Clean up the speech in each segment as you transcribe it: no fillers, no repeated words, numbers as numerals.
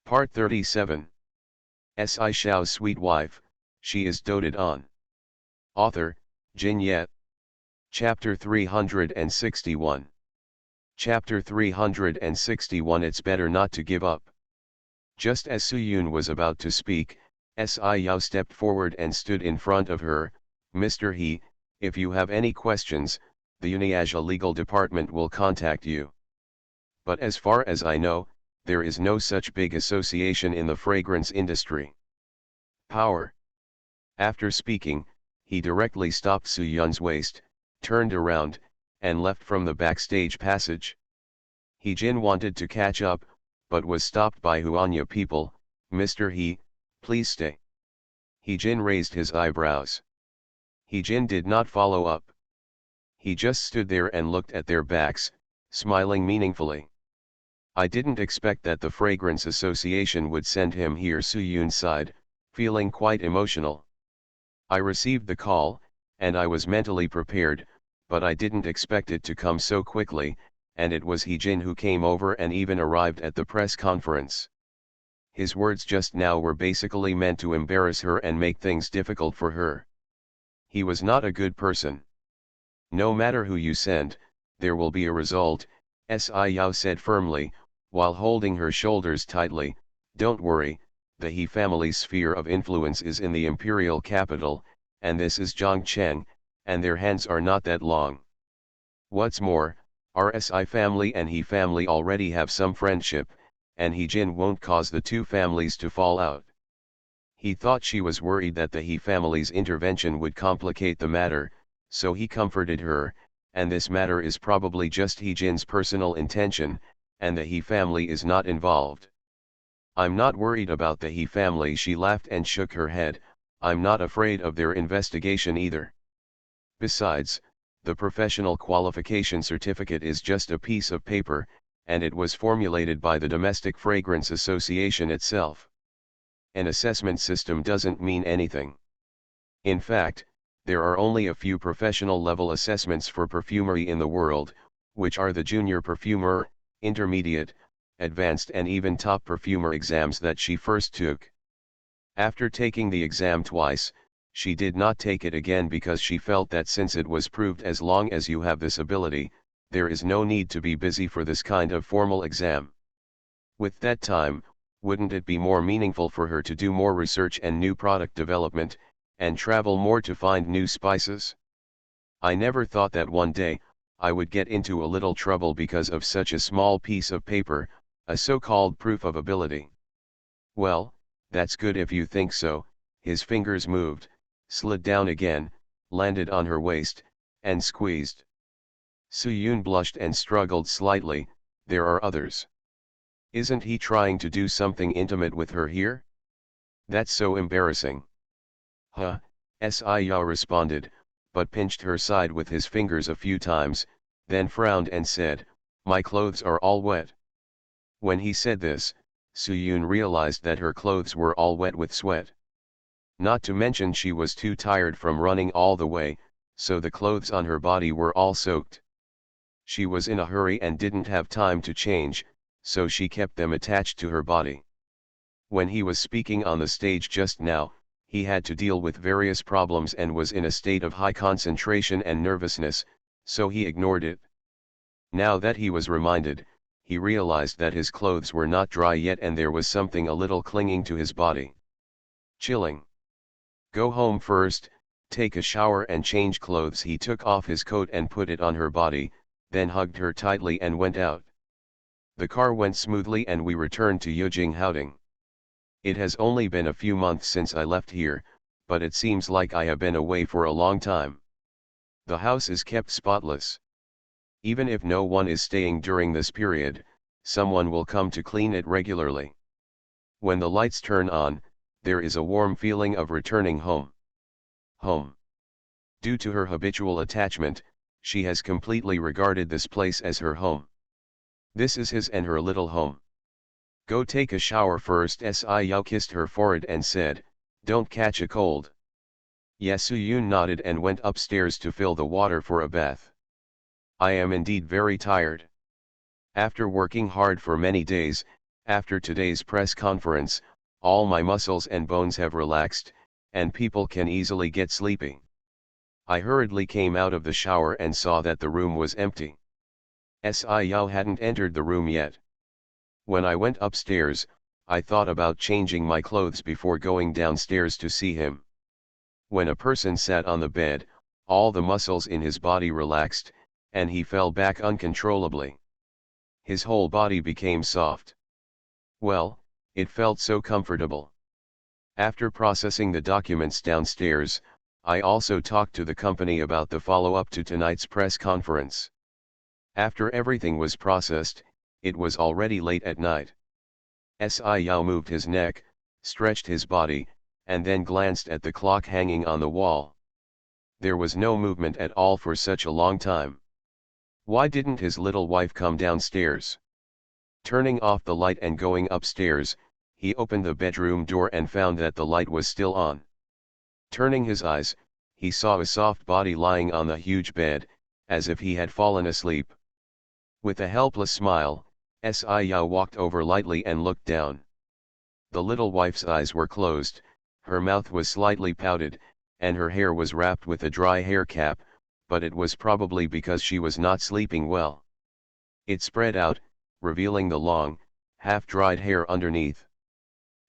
Part 37. Shao's sweet wife, she is doted on. Author, Jin Yet. Chapter 361. Chapter 361 It's better not to give up. Just as Su-yoon was about to speak, Yao stepped forward and stood in front of her. Mr. He, if you have any questions, the Uniasia legal department will contact you. But as far as I know, there is no such big association in the fragrance industry. Power. After speaking, he directly stopped Su-yoon's waist, turned around, and left from the backstage passage. Jin wanted to catch up, but was stopped by Huanya people. Mr. He, please stay. Jin raised his eyebrows. Jin did not follow up. He just stood there and looked at their backs, smiling meaningfully. I didn't expect that the Fragrance Association would send him here. Su-yoon sighed, feeling quite emotional. I received the call, and I was mentally prepared, but I didn't expect it to come so quickly, and it was Jin who came over and even arrived at the press conference. His words just now were basically meant to embarrass her and make things difficult for her. He was not a good person. No matter who you send, there will be a result, Yao said firmly, while holding her shoulders tightly. Don't worry, the He family's sphere of influence is in the imperial capital, and this is Zhongcheng, and their hands are not that long. What's more, our Si family and He family already have some friendship, and Jin won't cause the two families to fall out. He thought she was worried that the He family's intervention would complicate the matter, so he comforted her, and this matter is probably just Jin's personal intention, and the He family is not involved. I'm not worried about the He family. She laughed and shook her head. I'm not afraid of their investigation either. Besides, the professional qualification certificate is just a piece of paper, and it was formulated by the Domestic Fragrance Association itself. An assessment system doesn't mean anything. In fact, there are only a few professional level assessments for perfumery in the world, which are the junior perfumer, intermediate, advanced and even top perfumer exams that she first took. After taking the exam twice, she did not take it again because she felt that since it was proved as long as you have this ability, there is no need to be busy for this kind of formal exam. With that time, wouldn't it be more meaningful for her to do more research and new product development, and travel more to find new spices? I never thought that one day, I would get into a little trouble because of such a small piece of paper, a so-called proof of ability. Well, that's good if you think so. His fingers moved, slid down again, landed on her waist, and squeezed. Su-yoon blushed and struggled slightly. There are others. Isn't he trying to do something intimate with her here? That's so embarrassing. Huh, Yao responded, but pinched her side with his fingers a few times, then frowned and said, my clothes are all wet. When he said this, Su-yoon realized that her clothes were all wet with sweat. Not to mention she was too tired from running all the way, so the clothes on her body were all soaked. She was in a hurry and didn't have time to change, so she kept them attached to her body. When he was speaking on the stage just now, he had to deal with various problems and was in a state of high concentration and nervousness, so he ignored it. Now that he was reminded, he realized that his clothes were not dry yet and there was something a little clinging to his body. Chilling. Go home first, take a shower and change clothes. He took off his coat and put it on her body, then hugged her tightly and went out. The car went smoothly and we returned to Yijinghaoding. It has only been a few months since I left here, but it seems like I have been away for a long time. The house is kept spotless. Even if no one is staying during this period, someone will come to clean it regularly. When the lights turn on, there is a warm feeling of returning home. Home. Due to her habitual attachment, she has completely regarded this place as her home. This is his and her little home. Go take a shower first. Yao kissed her forehead and said, don't catch a cold. Yes. Su-yoon nodded and went upstairs to fill the water for a bath. I am indeed very tired. After working hard for many days, After today's press conference, all my muscles and bones have relaxed, and people can easily get sleepy. I hurriedly came out of the shower and saw that the room was empty. Yao hadn't entered the room yet. When I went upstairs, I thought about changing my clothes before going downstairs to see him. When a person sat on the bed, all the muscles in his body relaxed, and he fell back uncontrollably. His whole body became soft. Well, it felt so comfortable. After processing the documents downstairs, I also talked to the company about the follow-up to tonight's press conference. After everything was processed, it was already late at night. Yao moved his neck, stretched his body, and then glanced at the clock hanging on the wall. There was no movement at all for such a long time. Why didn't his little wife come downstairs? Turning off the light and going upstairs, he opened the bedroom door and found that the light was still on. Turning his eyes, he saw a soft body lying on the huge bed, as if he had fallen asleep. With a helpless smile, Yao walked over lightly and looked down. The little wife's eyes were closed, her mouth was slightly pouted, and her hair was wrapped with a dry hair cap, but it was probably because she was not sleeping well. It spread out, revealing the long, half-dried hair underneath.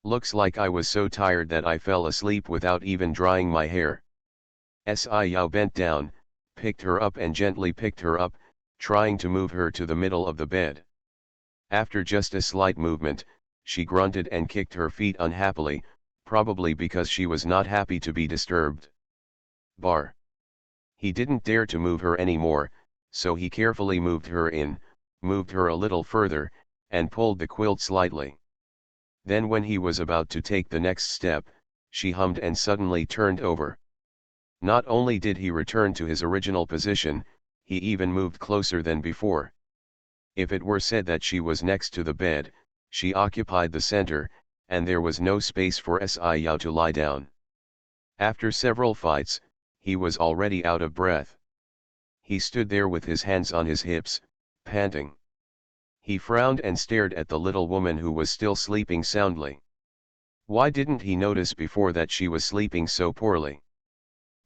Looks like I was so tired that I fell asleep without even drying my hair. Yao bent down, picked her up and gently picked her up, trying to move her to the middle of the bed. After just a slight movement, she grunted and kicked her feet unhappily, probably because she was not happy to be disturbed. Bar. He didn't dare to move her anymore, so he carefully moved her a little further, and pulled the quilt slightly. Then when he was about to take the next step, she hummed and suddenly turned over. Not only did he return to his original position, he even moved closer than before. If it were said that she was next to the bed, she occupied the center, and there was no space for Yao to lie down. After several fights, he was already out of breath. He stood there with his hands on his hips, panting. He frowned and stared at the little woman who was still sleeping soundly. Why didn't he notice before that she was sleeping so poorly?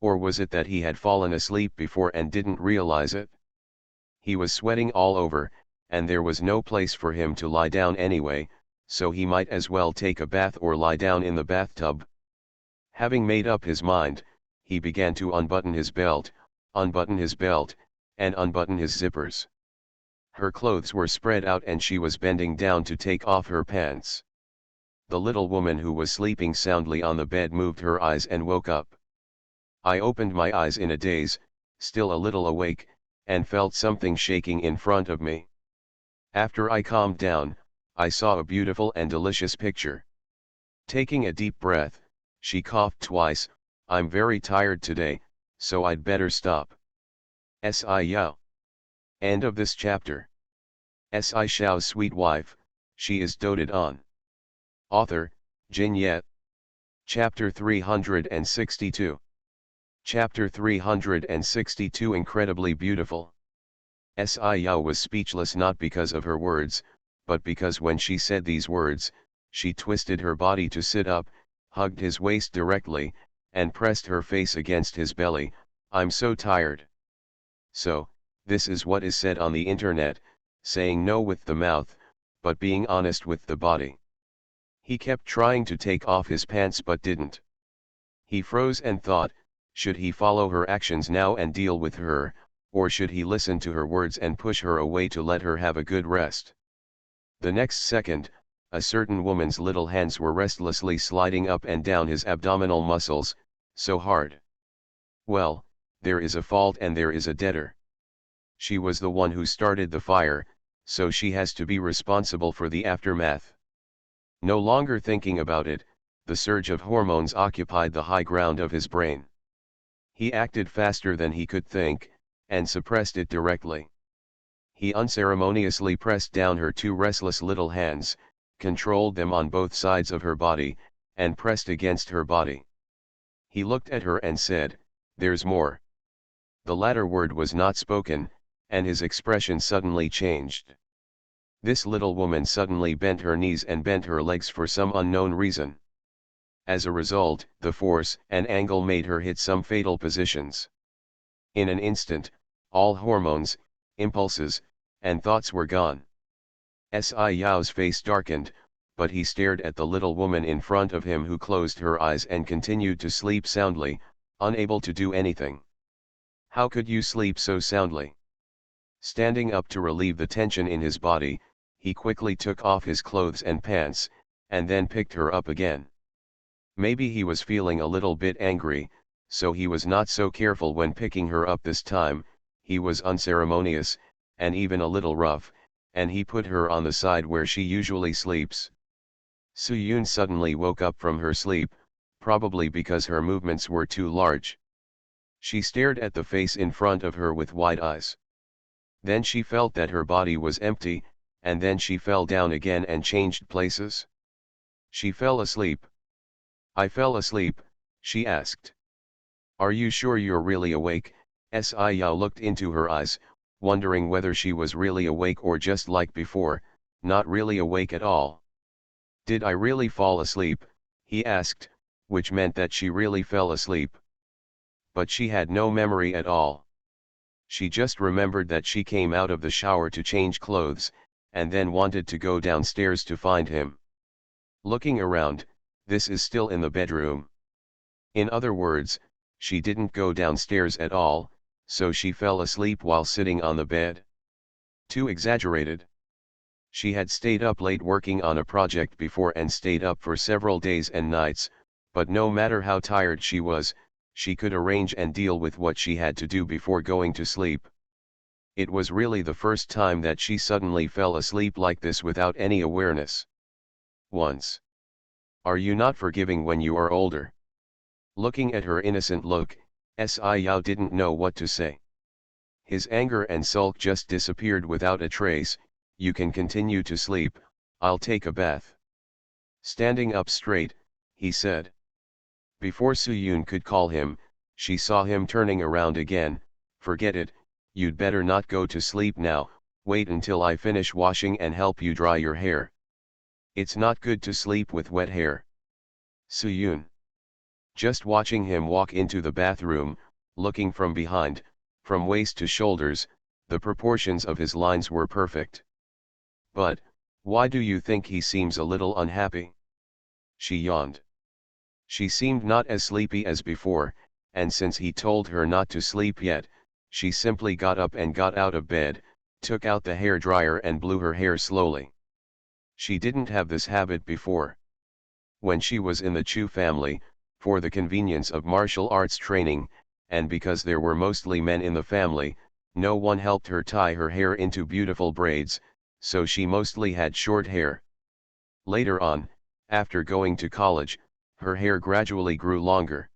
Or was it that he had fallen asleep before and didn't realize it? He was sweating all over, and there was no place for him to lie down anyway, so he might as well take a bath or lie down in the bathtub. Having made up his mind, he began to unbutton his belt, and unbutton his zippers. Her clothes were spread out and she was bending down to take off her pants. The little woman who was sleeping soundly on the bed moved her eyes and woke up. I opened my eyes in a daze, still a little awake, and felt something shaking in front of me. After I calmed down, I saw a beautiful and delicious picture. Taking a deep breath, she coughed twice. I'm very tired today, so I'd better stop. Yao. End of this chapter. Shao's sweet wife, she is doted on. Author, Jin Yet. Chapter 362. Chapter 362 Incredibly beautiful. Yao was speechless not because of her words, but because when she said these words, she twisted her body to sit up, hugged his waist directly, and pressed her face against his belly. I'm so tired. So, this is what is said on the internet, saying no with the mouth, but being honest with the body. He kept trying to take off his pants but didn't. He froze and thought, should he follow her actions now and deal with her, or should he listen to her words and push her away to let her have a good rest? The next second, a certain woman's little hands were restlessly sliding up and down his abdominal muscles, so hard. Well, there is a fault and there is a debtor. She was the one who started the fire, so she has to be responsible for the aftermath. No longer thinking about it, the surge of hormones occupied the high ground of his brain. He acted faster than he could think, and suppressed it directly. He unceremoniously pressed down her two restless little hands, controlled them on both sides of her body, and pressed against her body. He looked at her and said, "There's more." The latter word was not spoken, and his expression suddenly changed. This little woman suddenly bent her knees and bent her legs for some unknown reason. As a result, the force and angle made her hit some fatal positions. In an instant, all hormones, impulses, and thoughts were gone. Yao's face darkened, but he stared at the little woman in front of him who closed her eyes and continued to sleep soundly, unable to do anything. How could you sleep so soundly? Standing up to relieve the tension in his body, he quickly took off his clothes and pants, and then picked her up again. Maybe he was feeling a little bit angry, so he was not so careful when picking her up this time. He was unceremonious, and even a little rough, and he put her on the side where she usually sleeps. Su-yoon suddenly woke up from her sleep, probably because her movements were too large. She stared at the face in front of her with wide eyes. Then she felt that her body was empty, and then she fell down again and changed places. She fell asleep. I fell asleep, she asked. Are you sure you're really awake? Yao looked into her eyes, wondering whether she was really awake or just like before, not really awake at all. Did I really fall asleep? He asked, which meant that she really fell asleep. But she had no memory at all. She just remembered that she came out of the shower to change clothes, and then wanted to go downstairs to find him. Looking around, this is still in the bedroom. In other words, she didn't go downstairs at all, so she fell asleep while sitting on the bed. Too exaggerated. She had stayed up late working on a project before and stayed up for several days and nights, but no matter how tired she was, she could arrange and deal with what she had to do before going to sleep. It was really the first time that she suddenly fell asleep like this without any awareness. Once. Are you not forgiving when you are older? Looking at her innocent look, Yao didn't know what to say. His anger and sulk just disappeared without a trace. You can continue to sleep, I'll take a bath. Standing up straight, he said. Before Su-yoon could call him, she saw him turning around again. Forget it, you'd better not go to sleep now, wait until I finish washing and help you dry your hair. It's not good to sleep with wet hair. Su-yoon. Just watching him walk into the bathroom, looking from behind, from waist to shoulders, the proportions of his lines were perfect. But, why do you think he seems a little unhappy? She yawned. She seemed not as sleepy as before, and since he told her not to sleep yet, she simply got up and got out of bed, took out the hair dryer and blew her hair slowly. She didn't have this habit before. When she was in the Chu family, for the convenience of martial arts training, and because there were mostly men in the family, no one helped her tie her hair into beautiful braids, so she mostly had short hair. Later on, after going to college, her hair gradually grew longer.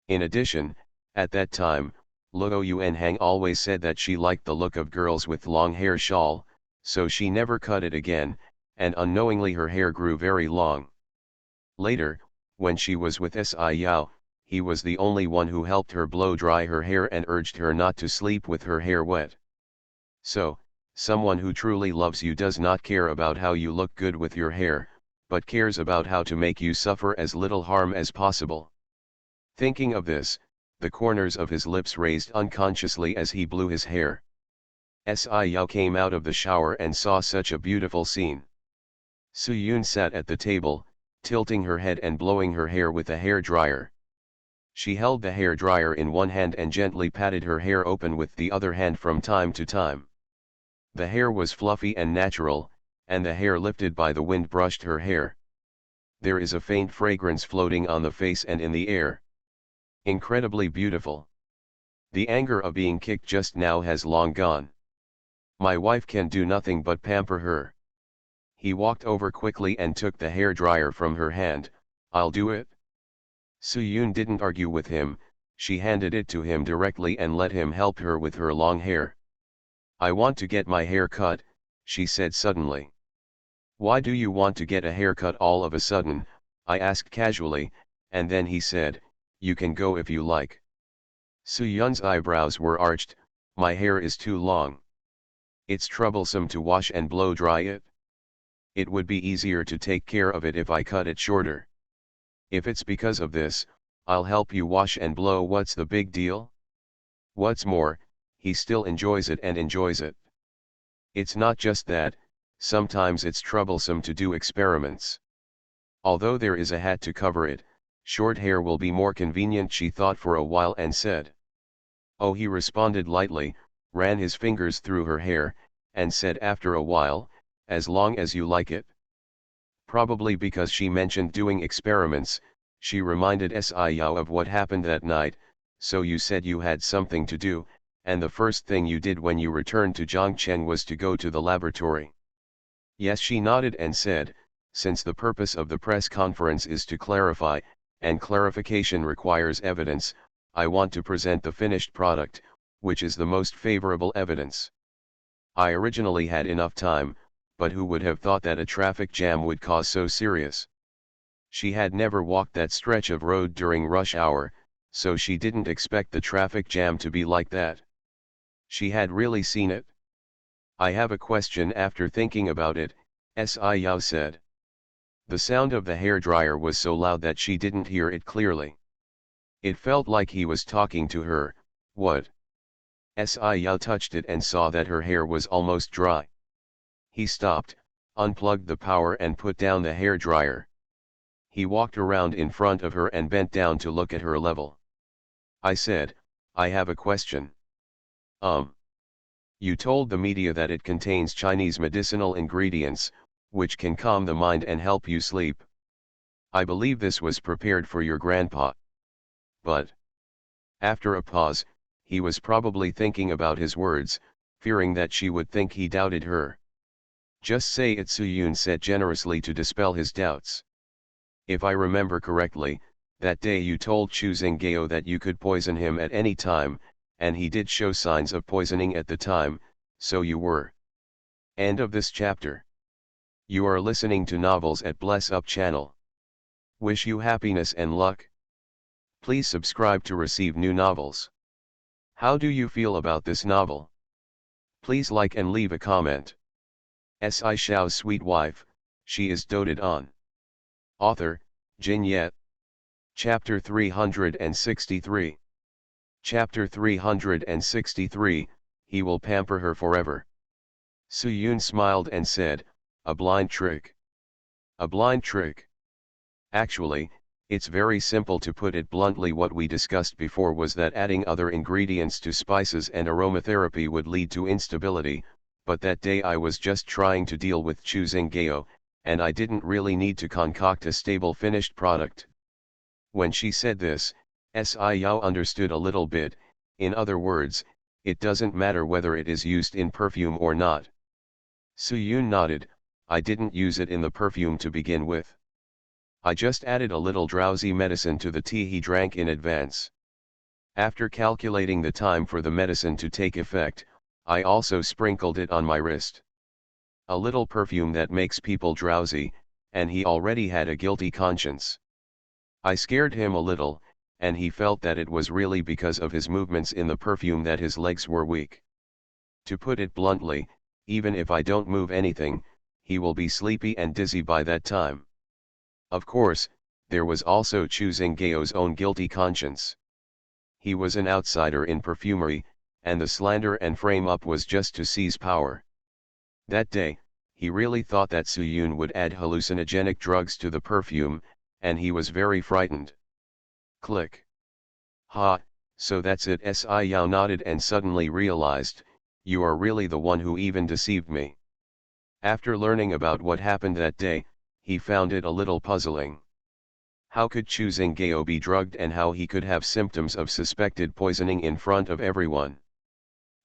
In addition, at that time, Luo Yuanhang always said that she liked the look of girls with long hair shawl, so she never cut it again, and unknowingly her hair grew very long. Later, when she was with Yao, he was the only one who helped her blow dry her hair and urged her not to sleep with her hair wet. So, someone who truly loves you does not care about how you look good with your hair, but cares about how to make you suffer as little harm as possible. Thinking of this, the corners of his lips raised unconsciously as he blew his hair. Yao came out of the shower and saw such a beautiful scene. Su-yoon sat at the table, tilting her head and blowing her hair with a hair dryer. She held the hair dryer in one hand and gently patted her hair open with the other hand from time to time. The hair was fluffy and natural, and the hair lifted by the wind brushed her hair. There is a faint fragrance floating on the face and in the air. Incredibly beautiful. The anger of being kicked just now has long gone. My wife can do nothing but pamper her. He walked over quickly and took the hair dryer from her hand. I'll do it. Su-yoon didn't argue with him, she handed it to him directly and let him help her with her long hair. I want to get my hair cut, she said suddenly. Why do you want to get a haircut all of a sudden? I asked casually, and then he said, you can go if you like. Su-yoon's eyebrows were arched, my hair is too long. It's troublesome to wash and blow dry it. It would be easier to take care of it if I cut it shorter. If it's because of this, I'll help you wash and blow. What's the big deal? What's more, he still enjoys it and enjoys it. It's not just that, sometimes it's troublesome to do experiments. Although there is a hat to cover it, short hair will be more convenient. She thought for a while and said. Oh, he responded lightly, ran his fingers through her hair, and said after a while, as long as you like it. Probably because she mentioned doing experiments, she reminded Xiao of what happened that night. So you said you had something to do, and the first thing you did when you returned to Zhongchen was to go to the laboratory. Yes, she nodded and said, since the purpose of the press conference is to clarify, and clarification requires evidence, I want to present the finished product, which is the most favorable evidence. I originally had enough time, but who would have thought that a traffic jam would cause so serious? She had never walked that stretch of road during rush hour, so she didn't expect the traffic jam to be like that. She had really seen it. I have a question. After thinking about it, Xiao said. The sound of the hairdryer was so loud that she didn't hear it clearly. It felt like he was talking to her. What? Xiao touched it and saw that her hair was almost dry. He stopped, unplugged the power and put down the hairdryer. He walked around in front of her and bent down to look at her level. I said, I have a question. You told the media that it contains Chinese medicinal ingredients, which can calm the mind and help you sleep. I believe this was prepared for your grandpa. But, after a pause, he was probably thinking about his words, fearing that she would think he doubted her. Just say it, Suyun said generously to dispel his doubts. If I remember correctly, that day you told Chu Zinggao that you could poison him at any time, and he did show signs of poisoning at the time, so you were. End of this chapter. You are listening to Novels at Bless Up channel. Wish you happiness and luck. Please subscribe to receive new novels. How do you feel about this novel? Please like and leave a comment. Shao's sweet wife, she is doted on. Author, Jin Yet. Chapter 363. Chapter 363, he will pamper her forever. Suyun smiled and said, a blind trick. A blind trick. Actually, it's very simple. To put it bluntly, what we discussed before was that adding other ingredients to spices and aromatherapy would lead to instability, but that day I was just trying to deal with Chu Zinggao, and I didn't really need to concoct a stable finished product. When she said this, Xiao understood a little bit. In other words, it doesn't matter whether it is used in perfume or not. Suyun nodded, I didn't use it in the perfume to begin with. I just added a little drowsy medicine to the tea he drank in advance. After calculating the time for the medicine to take effect, I also sprinkled it on my wrist. A little perfume that makes people drowsy, and he already had a guilty conscience. I scared him a little, and he felt that it was really because of his movements in the perfume that his legs were weak. To put it bluntly, even if I don't move anything, he will be sleepy and dizzy by that time. Of course, there was also Chu Zinggao's own guilty conscience. He was an outsider in perfumery, and the slander and frame-up was just to seize power. That day, he really thought that Suyun would add hallucinogenic drugs to the perfume, and he was very frightened. Click. Ha, so that's it. Xiao nodded and suddenly realized, you are really the one who even deceived me. After learning about what happened that day, he found it a little puzzling. How could Chu Zinggao be drugged and how he could have symptoms of suspected poisoning in front of everyone?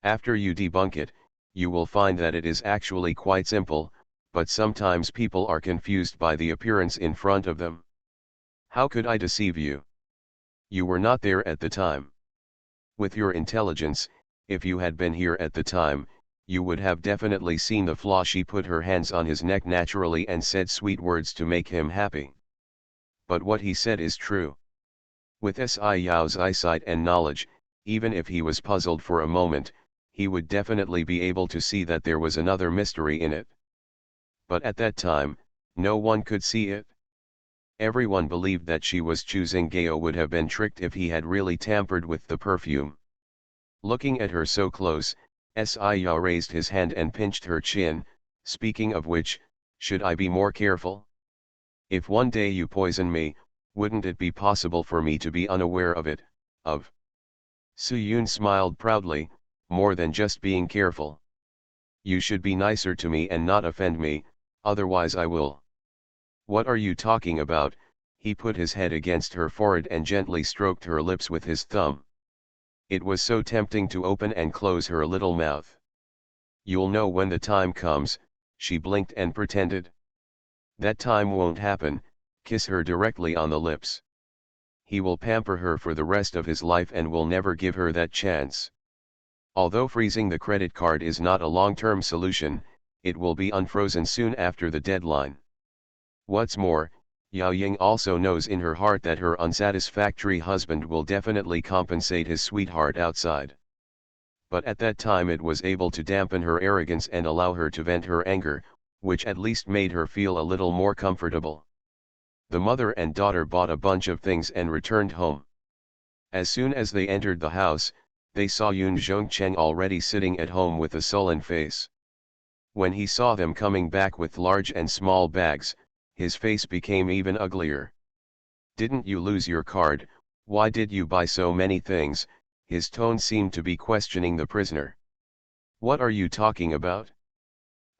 After you debunk it, you will find that it is actually quite simple, but sometimes people are confused by the appearance in front of them. How could I deceive you? You were not there at the time. With your intelligence, if you had been here at the time, you would have definitely seen the flaw. She put her hands on his neck naturally and said sweet words to make him happy. But what he said is true. With Xiao's eyesight and knowledge, even if he was puzzled for a moment, he would definitely be able to see that there was another mystery in it. But at that time, no one could see it. Everyone believed that she was choosing Gao would have been tricked if he had really tampered with the perfume. Looking at her so close, Yao raised his hand and pinched her chin, speaking of which, should I be more careful? If one day you poison me, wouldn't it be possible for me to be unaware of it, of? Su Yun smiled proudly, more than just being careful. You should be nicer to me and not offend me, otherwise I will. What are you talking about? He put his head against her forehead and gently stroked her lips with his thumb. It was so tempting to open and close her little mouth. You'll know when the time comes, she blinked and pretended. That time won't happen, kiss her directly on the lips. He will pamper her for the rest of his life and will never give her that chance. Although freezing the credit card is not a long-term solution, it will be unfrozen soon after the deadline. What's more, Yao Ying also knows in her heart that her unsatisfactory husband will definitely compensate his sweetheart outside. But at that time it was able to dampen her arrogance and allow her to vent her anger, which at least made her feel a little more comfortable. The mother and daughter bought a bunch of things and returned home. As soon as they entered the house, they saw Yun Zhongcheng already sitting at home with a sullen face. When he saw them coming back with large and small bags, his face became even uglier. Didn't you lose your card? Why did you buy so many things? His tone seemed to be questioning the prisoner. What are you talking about?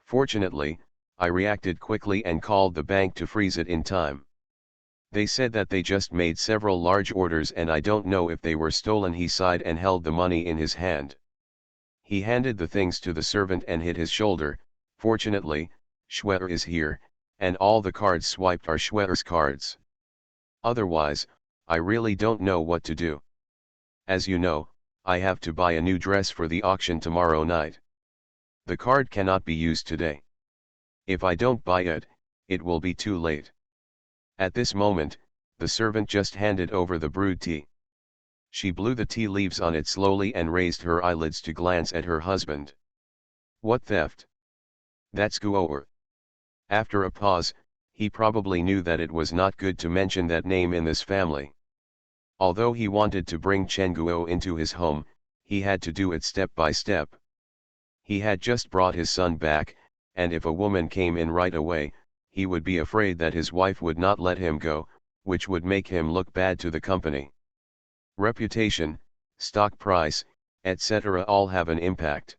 Fortunately, I reacted quickly and called the bank to freeze it in time. They said that they just made several large orders and I don't know if they were stolen. He sighed and held the money in his hand. He handed the things to the servant and hit his shoulder. Fortunately, Schwer is here, and all the cards swiped are Schwer's cards. Otherwise, I really don't know what to do. As you know, I have to buy a new dress for the auction tomorrow night. The card cannot be used today. If I don't buy it, it will be too late. At this moment, the servant just handed over the brewed tea. She blew the tea leaves on it slowly and raised her eyelids to glance at her husband. What theft? That's Guo'er. After a pause, he probably knew that it was not good to mention that name in this family. Although he wanted to bring Chen Guo into his home, he had to do it step by step. He had just brought his son back, and if a woman came in right away, he would be afraid that his wife would not let him go, which would make him look bad to the company. Reputation, stock price, etc. all have an impact.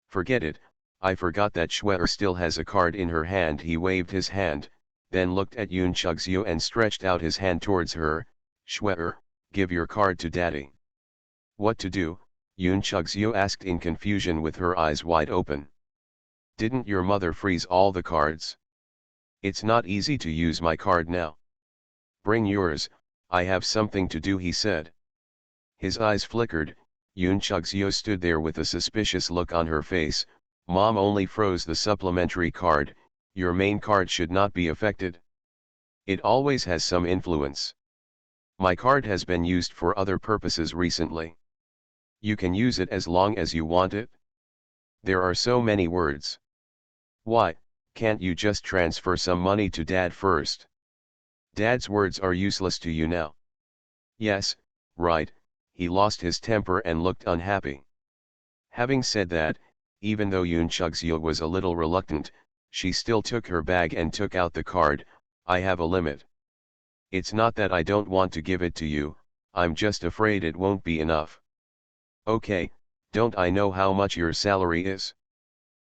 Forget it, I forgot that Schwer still has a card in her hand. He waved his hand, then looked at Yun Chugzio and stretched out his hand towards her. Schwer, give your card to daddy. What to do? Yun Chugzio asked in confusion with her eyes wide open. Didn't your mother freeze all the cards? It's not easy to use my card now. Bring yours, I have something to do, he said. His eyes flickered. Yun Chugzio stood there with a suspicious look on her face. Mom only froze the supplementary card, your main card should not be affected. It always has some influence. My card has been used for other purposes recently. You can use it as long as you want it. There are so many words. Why, can't you just transfer some money to Dad first? Dad's words are useless to you now. Yes, right, he lost his temper and looked unhappy. Having said that, even though Yun Chugzio was a little reluctant, she still took her bag and took out the card. I have a limit. It's not that I don't want to give it to you, I'm just afraid it won't be enough. Okay, don't I know how much your salary is?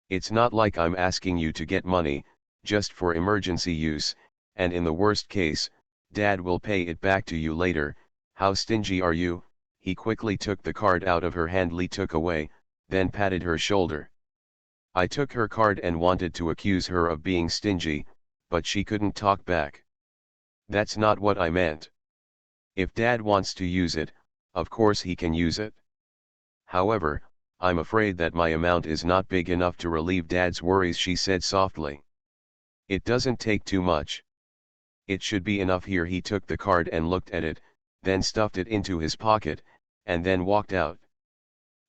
It's not like I'm asking you to get money, just for emergency use, and in the worst case, Dad will pay it back to you later. How stingy are you? He quickly took the card out of her hand. Lee took away, then patted her shoulder. I took her card and wanted to accuse her of being stingy, but she couldn't talk back. That's not what I meant. If Dad wants to use it, of course he can use it. However, I'm afraid that my amount is not big enough to relieve Dad's worries, she said softly. It doesn't take too much. It should be enough here. He took the card and looked at it, then stuffed it into his pocket, and then walked out.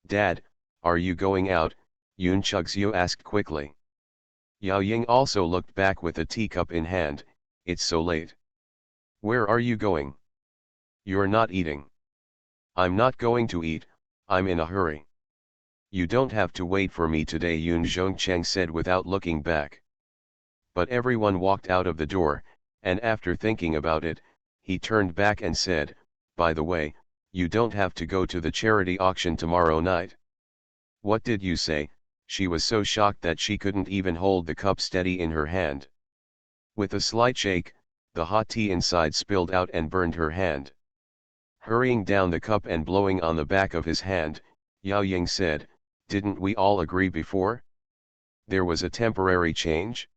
Dad, Are you going out? Yoon Chugseok asked quickly. Yao Ying also looked back with a teacup in hand. It's so late. Where are you going? You're not eating. I'm not going to eat, I'm in a hurry. You don't have to wait for me today, Yoon Zhongcheng said without looking back. But everyone walked out of the door, and after thinking about it, he turned back and said, by the way, you don't have to go to the charity auction tomorrow night. What did you say? She was so shocked that she couldn't even hold the cup steady in her hand. With a slight shake, the hot tea inside spilled out and burned her hand. Hurrying down the cup and blowing on the back of his hand, Yao Ying said, didn't we all agree before? There was a temporary change?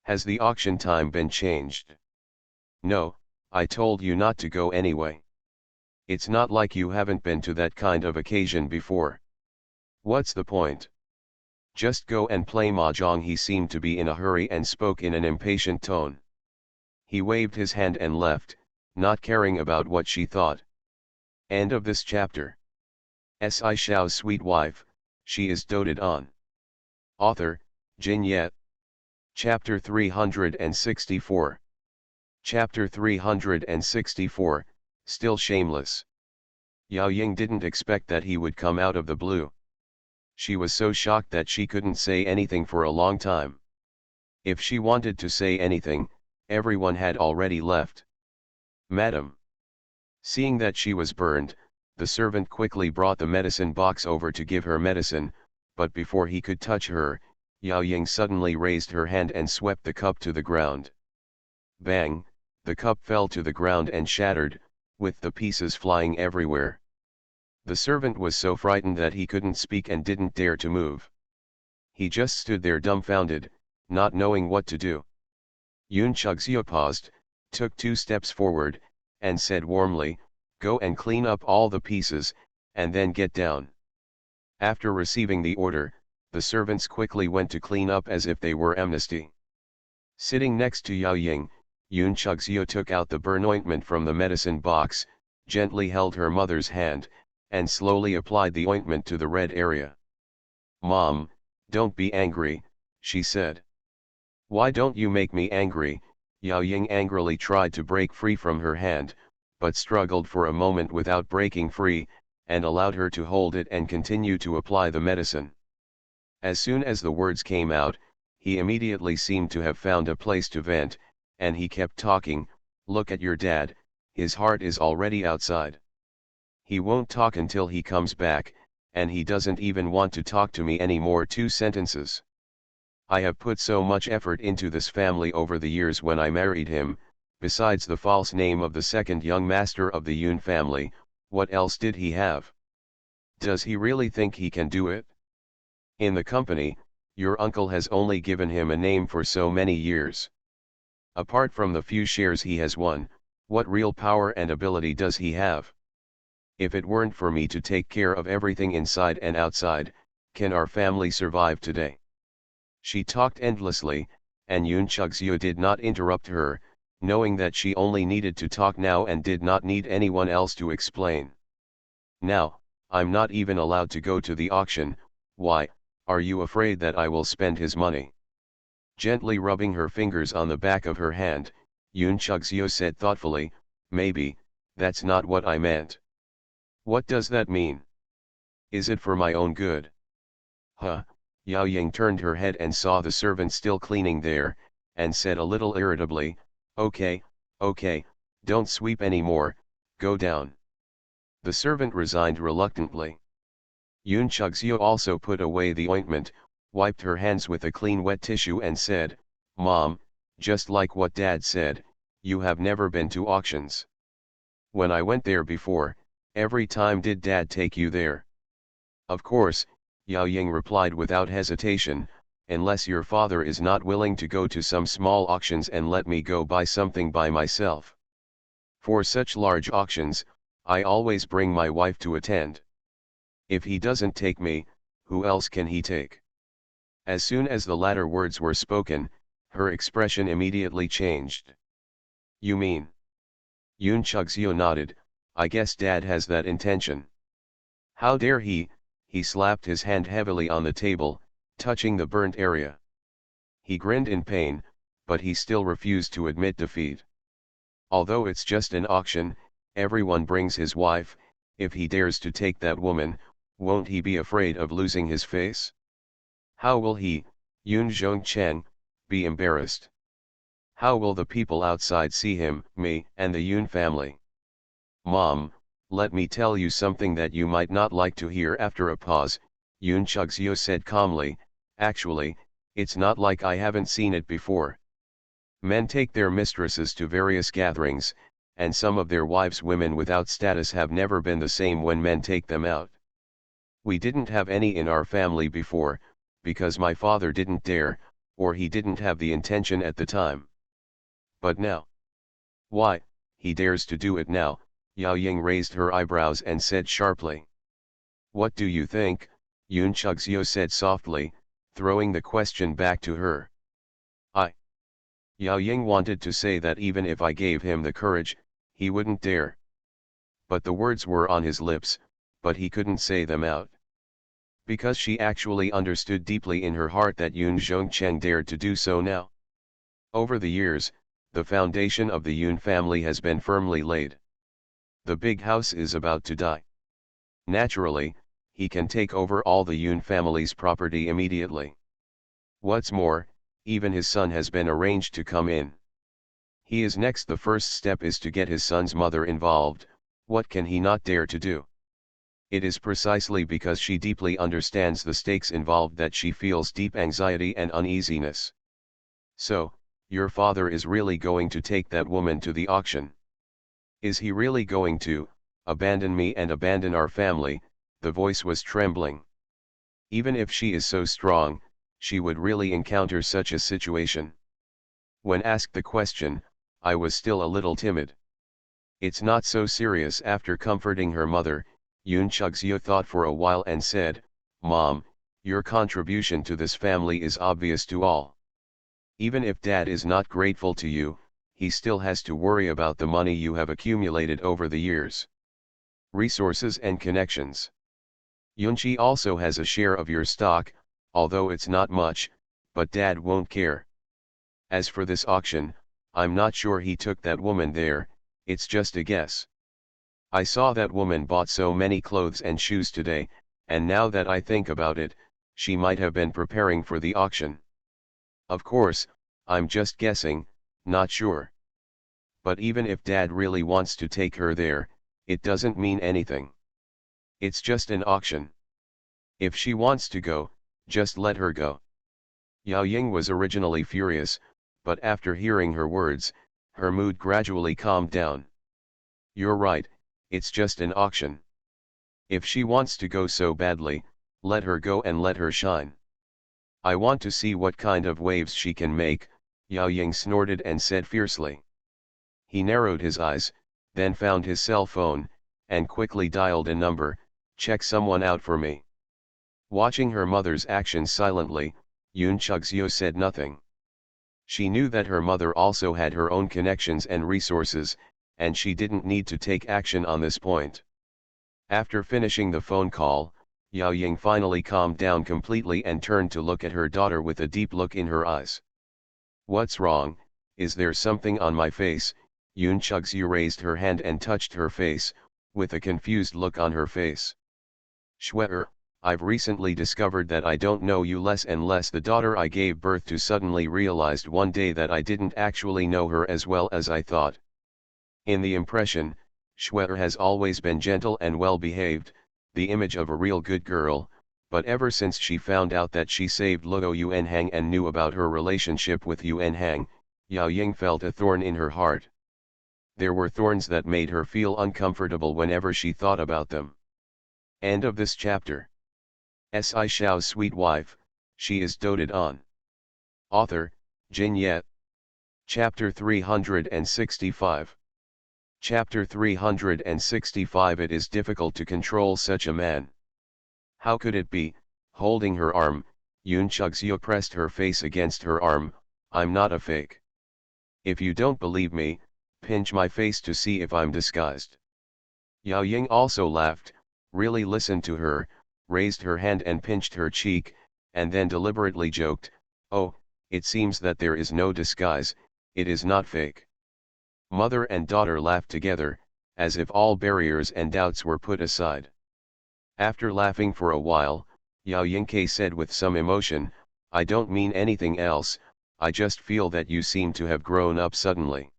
Has the auction time been changed? No, I told you not to go anyway. It's not like you haven't been to that kind of occasion before. What's the point? Just go and play mahjong. He seemed to be in a hurry and spoke in an impatient tone. He waved his hand and left, not caring about what she thought. End of this chapter. Shao's sweet wife, she is doted on. Author, Jin Yet. Chapter 364. Chapter 364, Still Shameless. Yao Ying didn't expect that he would come out of the blue. She was so shocked that she couldn't say anything for a long time. If she wanted to say anything, everyone had already left. Madam. Seeing that she was burned, the servant quickly brought the medicine box over to give her medicine, but before he could touch her, Yao Ying suddenly raised her hand and swept the cup to the ground. Bang, the cup fell to the ground and shattered, with the pieces flying everywhere. The servant was so frightened that he couldn't speak and didn't dare to move. He just stood there dumbfounded, not knowing what to do. Yoon Chugseok paused, took 2 steps forward, and said warmly, go and clean up all the pieces, and then get down. After receiving the order, the servants quickly went to clean up as if they were amnesty. Sitting next to Yao Ying, Yoon Chugseok took out the burn ointment from the medicine box, gently held her mother's hand, and slowly applied the ointment to the red area. Mom, don't be angry, she said. Why don't you make me angry? Yao Ying angrily tried to break free from her hand, but struggled for a moment without breaking free, and allowed her to hold it and continue to apply the medicine. As soon as the words came out, he immediately seemed to have found a place to vent, and he kept talking, look at your dad, his heart is already outside. He won't talk until he comes back, and he doesn't even want to talk to me anymore. 2 sentences. I have put so much effort into this family over the years when I married him, besides the false name of the second young master of the Yoon family, what else did he have? Does he really think he can do it? In the company, your uncle has only given him a name for so many years. Apart from the few shares he has won, what real power and ability does he have? If it weren't for me to take care of everything inside and outside, can our family survive today? She talked endlessly, and Yoon Chugseok did not interrupt her, knowing that she only needed to talk now and did not need anyone else to explain. Now, I'm not even allowed to go to the auction. Why, are you afraid that I will spend his money? Gently rubbing her fingers on the back of her hand, Yoon Chugseok said thoughtfully, maybe, that's not what I meant. What does that mean? Is it for my own good? Huh. Yao Ying turned her head and saw the servant still cleaning there, and said a little irritably, okay, don't sweep anymore, go down. The servant resigned reluctantly. Yoon Chugseok also put away the ointment, wiped her hands with a clean wet tissue and said, Mom, just like what Dad said, you have never been to auctions. When I went there before, every time did Dad take you there? Of course, Yao Ying replied without hesitation, unless your father is not willing to go to some small auctions and let me go buy something by myself. For such large auctions, I always bring my wife to attend. If he doesn't take me, who else can he take? As soon as the latter words were spoken, her expression immediately changed. You mean? Yoon Chugseok nodded, I guess Dad has that intention. How dare he, he slapped his hand heavily on the table, touching the burnt area. He grinned in pain, but he still refused to admit defeat. Although it's just an auction, everyone brings his wife. If he dares to take that woman, won't he be afraid of losing his face? How will he, Yoon Jong-chang, be embarrassed? How will the people outside see him, me, and the Yoon family? Mom, let me tell you something that you might not like to hear. After a pause, Yoon Chug-seo said calmly, actually, it's not like I haven't seen it before. Men take their mistresses to various gatherings, and some of their wives, women without status, have never been the same when men take them out. We didn't have any in our family before, because my father didn't dare, or he didn't have the intention at the time. But now, why, he dares to do it now. Yao Ying raised her eyebrows and said sharply. What do you think? Yoon Chug-seo said softly, throwing the question back to her. Yao Ying wanted to say that even if I gave him the courage, he wouldn't dare. But the words were on his lips, but he couldn't say them out. Because she actually understood deeply in her heart that Yoon Jong-chang dared to do so now. Over the years, the foundation of the Yoon family has been firmly laid. The big house is about to die. Naturally, he can take over all the Yoon family's property immediately. What's more, even his son has been arranged to come in. He is next. The first step is to get his son's mother involved. What can he not dare to do? It is precisely because she deeply understands the stakes involved that she feels deep anxiety and uneasiness. So, your father is really going to take that woman to the auction? Is he really going to abandon me and abandon our family? The voice was trembling. Even if she is so strong, she would really encounter such a situation. When asked the question, I was still a little timid. It's not so serious. After comforting her mother, Yoon Chug-seo thought for a while and said, Mom, your contribution to this family is obvious to all. Even if Dad is not grateful to you, he still has to worry about the money you have accumulated over the years. Resources and connections. Yoonchi also has a share of your stock, although it's not much, but Dad won't care. As for this auction, I'm not sure he took that woman there, it's just a guess. I saw that woman bought so many clothes and shoes today, and now that I think about it, she might have been preparing for the auction. Of course, I'm just guessing, not sure. But even if Dad really wants to take her there, it doesn't mean anything. It's just an auction. If she wants to go, just let her go. Yao Ying was originally furious, but after hearing her words, her mood gradually calmed down. You're right, it's just an auction. If she wants to go so badly, let her go and let her shine. I want to see what kind of waves she can make, Yao Ying snorted and said fiercely. He narrowed his eyes, then found his cell phone, and quickly dialed a number. Check someone out for me. Watching her mother's actions silently, Yoon Chug-seo said nothing. She knew that her mother also had her own connections and resources, and she didn't need to take action on this point. After finishing the phone call, Yao Ying finally calmed down completely and turned to look at her daughter with a deep look in her eyes. What's wrong? Is there something on my face? Yoon Chug-seo raised her hand and touched her face, with a confused look on her face. Shweer, I've recently discovered that I don't know you less and less. The daughter I gave birth to suddenly realized one day that I didn't actually know her as well as I thought. In the impression, Shweer has always been gentle and well behaved, the image of a real good girl, but ever since she found out that she saved Luo Yuanhang and knew about her relationship with Yuanhang, Yao Ying felt a thorn in her heart. There were thorns that made her feel uncomfortable whenever she thought about them. End of this chapter. Shao's sweet wife, she is doted on. Author, Jin Yet. Chapter 365. Chapter 365. It is difficult to control such a man. How could it be? Holding her arm, Yoon Chug-seo pressed her face against her arm. I'm not a fake. If you don't believe me, pinch my face to see if I'm disguised. Yao Ying also laughed. Really listen to her, raised her hand and pinched her cheek, and then deliberately joked, "Oh, it seems that there is no disguise, it is not fake." Mother and daughter laughed together, as if all barriers and doubts were put aside. After laughing for a while, Yao Yingke said with some emotion, "I don't mean anything else, I just feel that you seem to have grown up suddenly.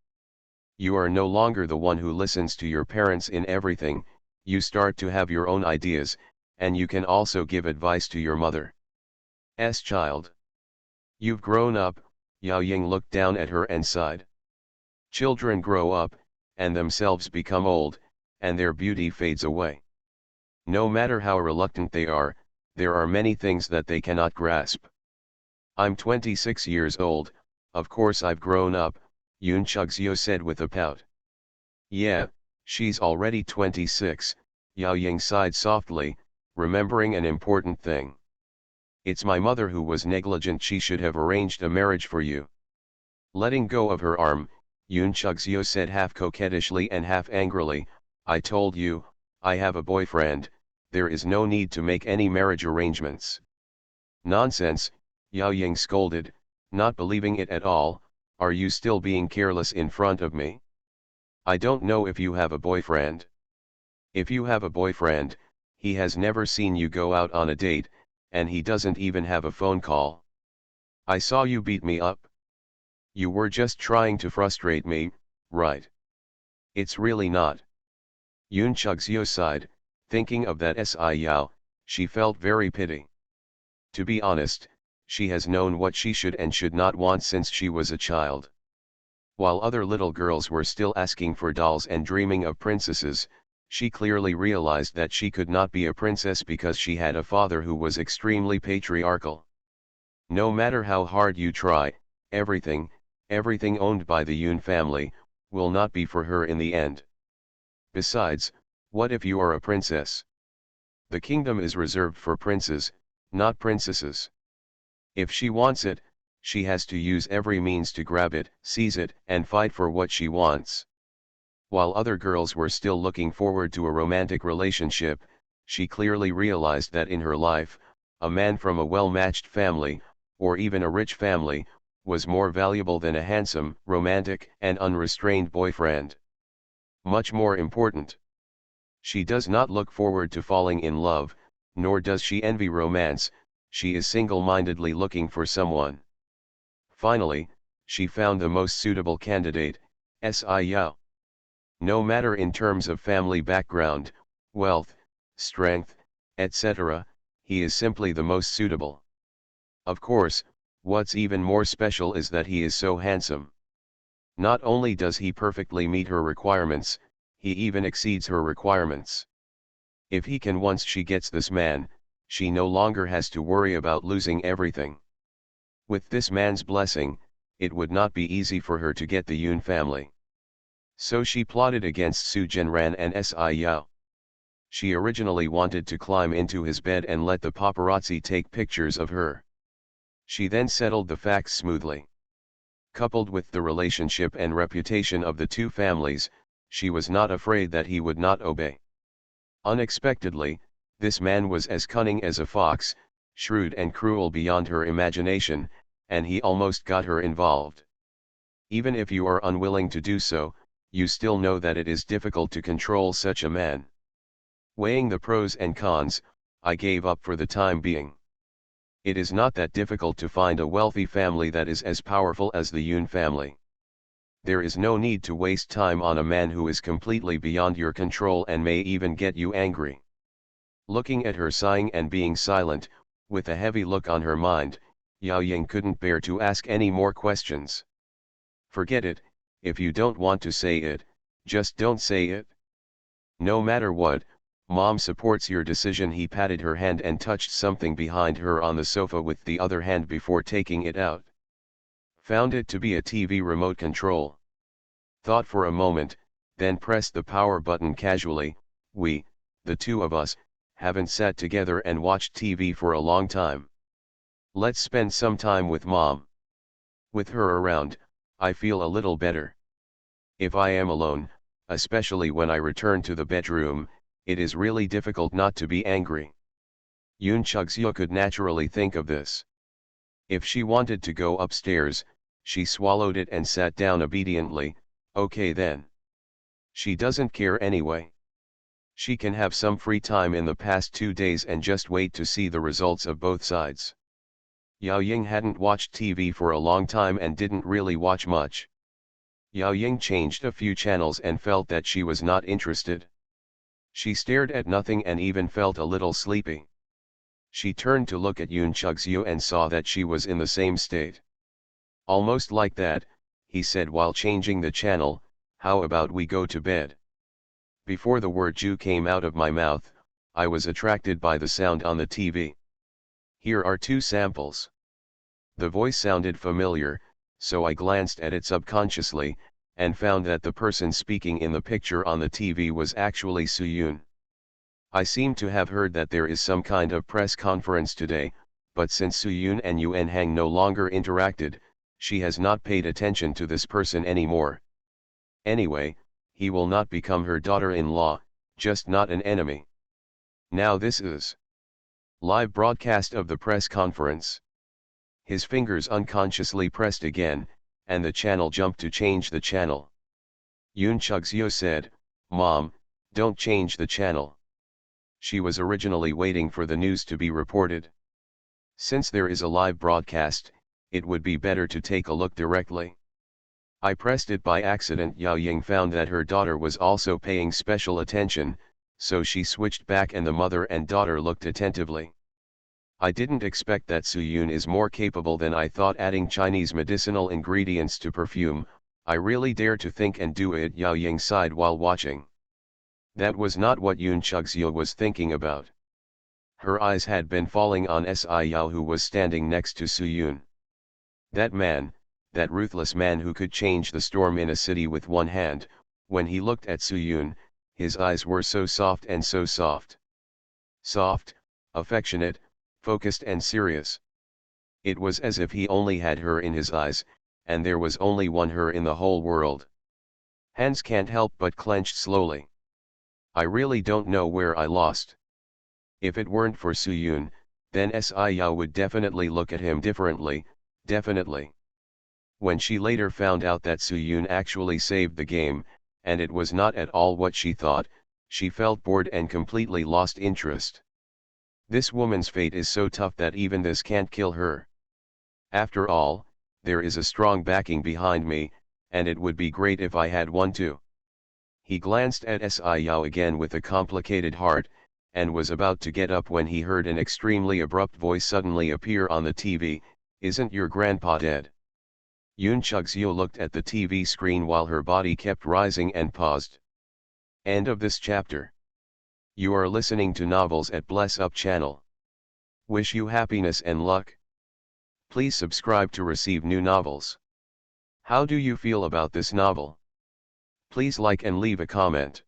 You are no longer the one who listens to your parents in everything, you start to have your own ideas, and you can also give advice to your mother's child. You've grown up." Yao Ying looked down at her and sighed. Children grow up, and themselves become old, and their beauty fades away. No matter how reluctant they are, there are many things that they cannot grasp. "I'm 26 years old, of course I've grown up," Yun Chugzio said with a pout. "Yeah, she's already 26, Yao Ying sighed softly, remembering an important thing. "It's my mother who was negligent, she should have arranged a marriage for you." Letting go of her arm, Yun Chugzio said half coquettishly and half angrily, "I told you, I have a boyfriend, there is no need to make any marriage arrangements." "Nonsense," Yao Ying scolded, not believing it at all, "are you still being careless in front of me? I don't know if you have a boyfriend. If you have a boyfriend, he has never seen you go out on a date, and he doesn't even have a phone call. I saw you beat me up. You were just trying to frustrate me, right? It's really not." Yun Chugzio sighed, thinking of that Si Yao, she felt very pity. To be honest, she has known what she should and should not want since she was a child. While other little girls were still asking for dolls and dreaming of princesses, she clearly realized that she could not be a princess because she had a father who was extremely patriarchal. No matter how hard you try, everything owned by the Yun family, will not be for her in the end. Besides, what if you are a princess? The kingdom is reserved for princes, not princesses. If she wants it, she has to use every means to grab it, seize it, and fight for what she wants. While other girls were still looking forward to a romantic relationship, she clearly realized that in her life, a man from a well-matched family, or even a rich family, was more valuable than a handsome, romantic, and unrestrained boyfriend. Much more important. She does not look forward to falling in love, nor does she envy romance, she is single-mindedly looking for someone. Finally, she found the most suitable candidate, Si Yao. No matter in terms of family background, wealth, strength, etc., he is simply the most suitable. Of course, what's even more special is that he is so handsome. Not only does he perfectly meet her requirements, he even exceeds her requirements. If he can, once she gets this man, she no longer has to worry about losing everything. With this man's blessing, it would not be easy for her to get the Yun family. So she plotted against Su Jianran and Si Yao. She originally wanted to climb into his bed and let the paparazzi take pictures of her. She then settled the facts smoothly. Coupled with the relationship and reputation of the two families, she was not afraid that he would not obey. Unexpectedly, this man was as cunning as a fox, shrewd and cruel beyond her imagination, and he almost got her involved. Even if you are unwilling to do so, you still know that it is difficult to control such a man. Weighing the pros and cons, I gave up for the time being. It is not that difficult to find a wealthy family that is as powerful as the Yun family. There is no need to waste time on a man who is completely beyond your control and may even get you angry. Looking at her sighing and being silent, with a heavy look on her mind, Yao Ying couldn't bear to ask any more questions. Forget it, if you don't want to say it, just don't say it. No matter what, Mom supports your decision. He patted her hand and touched something behind her on the sofa with the other hand before taking it out. Found it to be a TV remote control. Thought for a moment, then pressed the power button casually. We, the two of us, haven't sat together and watched TV for a long time. Let's spend some time with Mom. With her around, I feel a little better. If I am alone, especially when I return to the bedroom, it is really difficult not to be angry. Yoon Chug-seo could naturally think of this. If she wanted to go upstairs, she swallowed it and sat down obediently. Okay then. She doesn't care anyway. She can have some free time in the past 2 days and just wait to see the results of both sides. Yao Ying hadn't watched TV for a long time and didn't really watch much. Yao Ying changed a few channels and felt that she was not interested. She stared at nothing and even felt a little sleepy. She turned to look at Yoon Chug-seo and saw that she was in the same state. Almost like that, he said while changing the channel, how about we go to bed? Before the word Jew came out of my mouth, I was attracted by the sound on the TV. Here are 2 samples. The voice sounded familiar, so I glanced at it subconsciously, and found that the person speaking in the picture on the TV was actually Soo-yoon. I seem to have heard that there is some kind of press conference today, but since Soo-yoon and Yuen Hang no longer interacted, she has not paid attention to this person anymore. Anyway, he will not become her daughter-in-law, just not an enemy. Now this is live broadcast of the press conference. His fingers unconsciously pressed again, and the channel jumped to change the channel. Yoon Chug-seo said, "Mom, don't change the channel." She was originally waiting for the news to be reported. Since there is a live broadcast, it would be better to take a look directly. I pressed it by accident. Yao Ying found that her daughter was also paying special attention, so she switched back and the mother and daughter looked attentively. I didn't expect that Soo-yoon is more capable than I thought adding Chinese medicinal ingredients to perfume. I really dare to think and do it, Yao Ying sighed while watching. That was not what Yoon Chug-seo was thinking about. Her eyes had been falling on Si-yao, who was standing next to Soo-yoon. That man, that ruthless man who could change the storm in a city with one hand. When he looked at Soo-yoon, his eyes were so soft and so soft. Soft, affectionate, focused and serious. It was as if he only had her in his eyes, and there was only one her in the whole world. Hands can't help but clenched slowly. I really don't know where I lost. If it weren't for Soo-yoon, then Si-yao would definitely look at him differently, definitely. When she later found out that Soo-yoon actually saved the game, and it was not at all what she thought, she felt bored and completely lost interest. This woman's fate is so tough that even this can't kill her. After all, there is a strong backing behind me, and it would be great if I had one too. He glanced at Si-yao again with a complicated heart, and was about to get up when he heard an extremely abrupt voice suddenly appear on the TV, "Isn't your grandpa dead?" Yoon Chug-seo looked at the TV screen while her body kept rising and paused. End of this chapter. You are listening to Novels at Bless Up channel. Wish you happiness and luck. Please subscribe to receive new novels. How do you feel about this novel? Please like and leave a comment.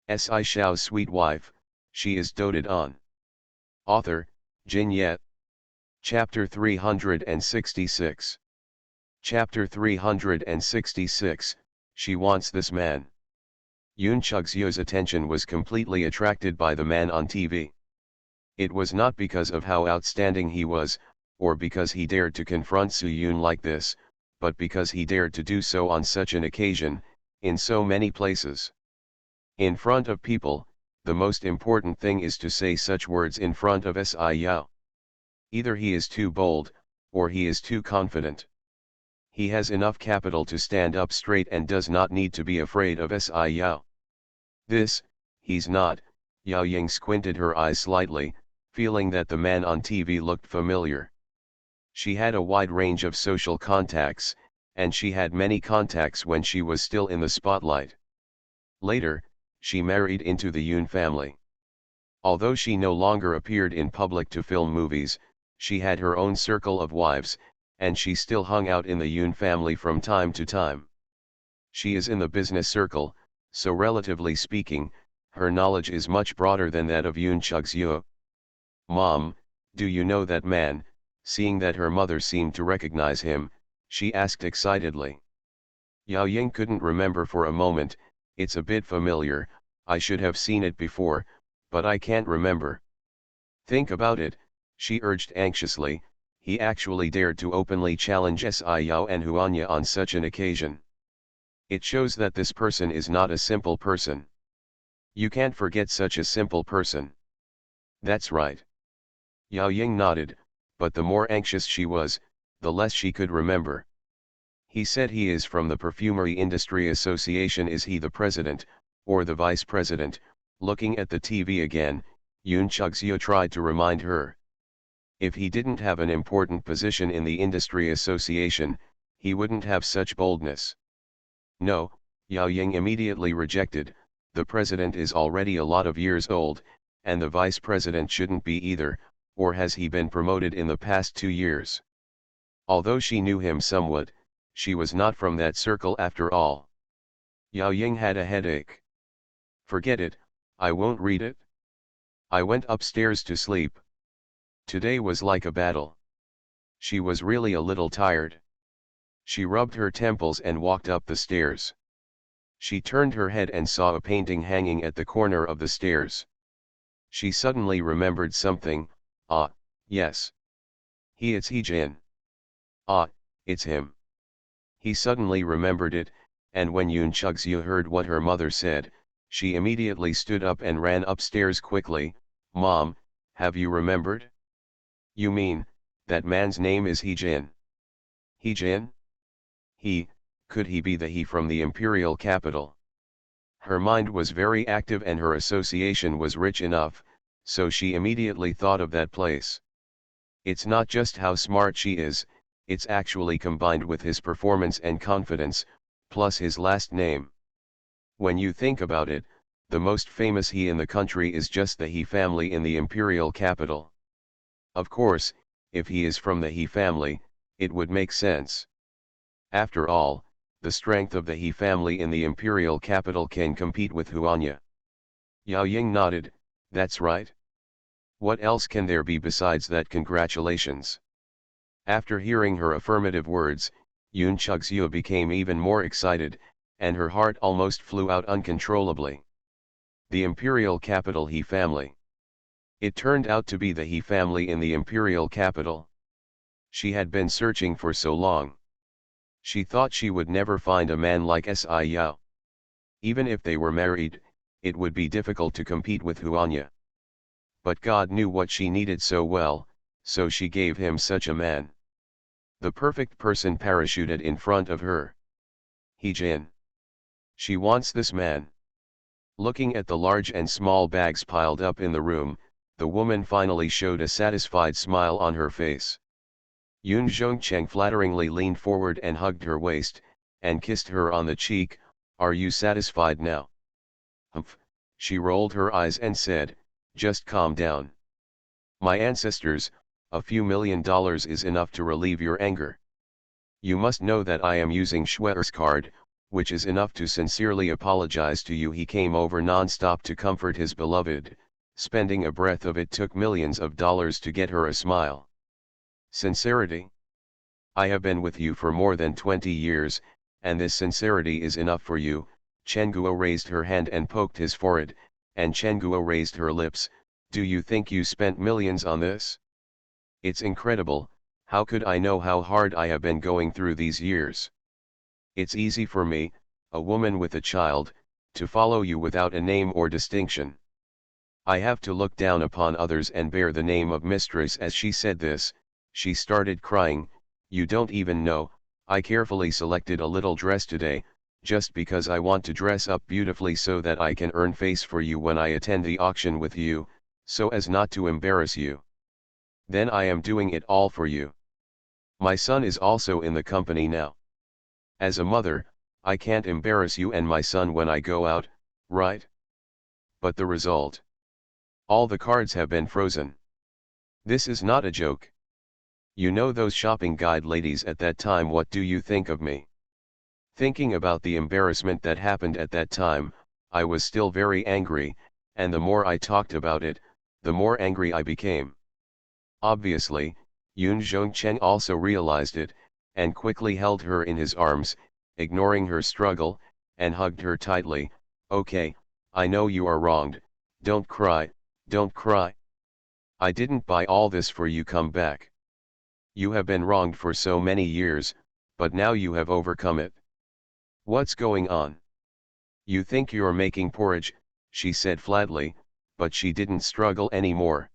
Shao's sweet wife, she is doted on. Author, Jin Yet. Chapter 366. Chapter 366, She Wants This Man. Yoon Chug-seo's attention was completely attracted by the man on TV. It was not because of how outstanding he was, or because he dared to confront Soo-yoon like this, but because he dared to do so on such an occasion, in so many places. In front of people, the most important thing is to say such words in front of Si-yao. Either he is too bold, or he is too confident. He has enough capital to stand up straight and does not need to be afraid of Si-yao. This, he's not. Yao Ying squinted her eyes slightly, feeling that the man on TV looked familiar. She had a wide range of social contacts, and she had many contacts when she was still in the spotlight. Later, she married into the Yoon family. Although she no longer appeared in public to film movies, she had her own circle of wives, and she still hung out in the Yoon family from time to time. She is in the business circle, so relatively speaking, her knowledge is much broader than that of Yoon Chug-seo. "Mom, do you know that man?" Seeing that her mother seemed to recognize him, she asked excitedly. Yao Ying couldn't remember for a moment. "It's a bit familiar, I should have seen it before, but I can't remember." Think about it, she urged anxiously. He actually dared to openly challenge Xiao and Huanya on such an occasion. It shows that this person is not a simple person. You can't forget such a simple person. That's right. Yao Ying nodded, but the more anxious she was, the less she could remember. He said he is from the Perfumery Industry Association. Is he the president, or the vice president? Looking at the TV again, Yun Chugzio tried to remind her. If he didn't have an important position in the industry association, he wouldn't have such boldness. No, Yao Ying immediately rejected. The president is already a lot of years old, and the vice president shouldn't be either, or has he been promoted in the past 2 years? Although she knew him somewhat, she was not from that circle after all. Yao Ying had a headache. Forget it, I won't read it. I went upstairs to sleep. Today was like a battle. She was really a little tired. She rubbed her temples and walked up the stairs. She turned her head and saw a painting hanging at the corner of the stairs. She suddenly remembered something. Ah, yes. It's He-jin. Ah, it's him. He suddenly remembered it, and when Yun Chugzio heard what her mother said, she immediately stood up and ran upstairs quickly. Mom, have you remembered? You mean, that man's name is He-jin? He-jin? Could he be the he from the imperial capital? Her mind was very active and her association was rich enough, so she immediately thought of that place. It's not just how smart she is, it's actually combined with his performance and confidence, plus his last name. When you think about it, the most famous he in the country is just the He family in the imperial capital. Of course, if he is from the He family, it would make sense. After all, the strength of the He family in the imperial capital can compete with Huanya. Yao Ying nodded. That's right. What else can there be besides that? Congratulations. After hearing her affirmative words, Yun Chugzio became even more excited, and her heart almost flew out uncontrollably. The imperial capital He family. It turned out to be the He family in the imperial capital. She had been searching for so long. She thought she would never find a man like Xiao. Even if they were married, it would be difficult to compete with Huanya. But God knew what she needed so well, so she gave him such a man. The perfect person parachuted in front of her. He-jin. She wants this man. Looking at the large and small bags piled up in the room, the woman finally showed a satisfied smile on her face. Yun Zhongcheng flatteringly leaned forward and hugged her waist, and kissed her on the cheek. Are you satisfied now? Humph, she rolled her eyes and said, just calm down. My ancestors, a few $1,000,000 is enough to relieve your anger. You must know that I am using Schwer's card, which is enough to sincerely apologize to you. He came over non-stop to comfort his beloved, spending a breath of it took millions of dollars to get her a smile. Sincerity? I have been with you for more than 20 years, and this sincerity is enough for you. Chenguo raised her hand and poked his forehead, and Chenguo raised her lips. Do you think you spent millions on this? It's incredible. How could I know how hard I have been going through these years? It's easy for me, a woman with a child, to follow you without a name or distinction. I have to look down upon others and bear the name of mistress. As she said this, she started crying. You don't even know, I carefully selected a little dress today, just because I want to dress up beautifully so that I can earn face for you when I attend the auction with you, so as not to embarrass you. Then I am doing it all for you. My son is also in the company now. As a mother, I can't embarrass you and my son when I go out, right? But the result? All the cards have been frozen. This is not a joke. You know those shopping guide ladies at that time. What do you think of me? Thinking about the embarrassment that happened at that time, I was still very angry, and the more I talked about it, the more angry I became. Obviously, Yun Zhongcheng also realized it, and quickly held her in his arms, ignoring her struggle, and hugged her tightly. Okay, I know you are wronged, don't cry, don't cry. I didn't buy all this for you come back. You have been wronged for so many years, but now you have overcome it. What's going on? You think you're making porridge, she said flatly, but she didn't struggle anymore.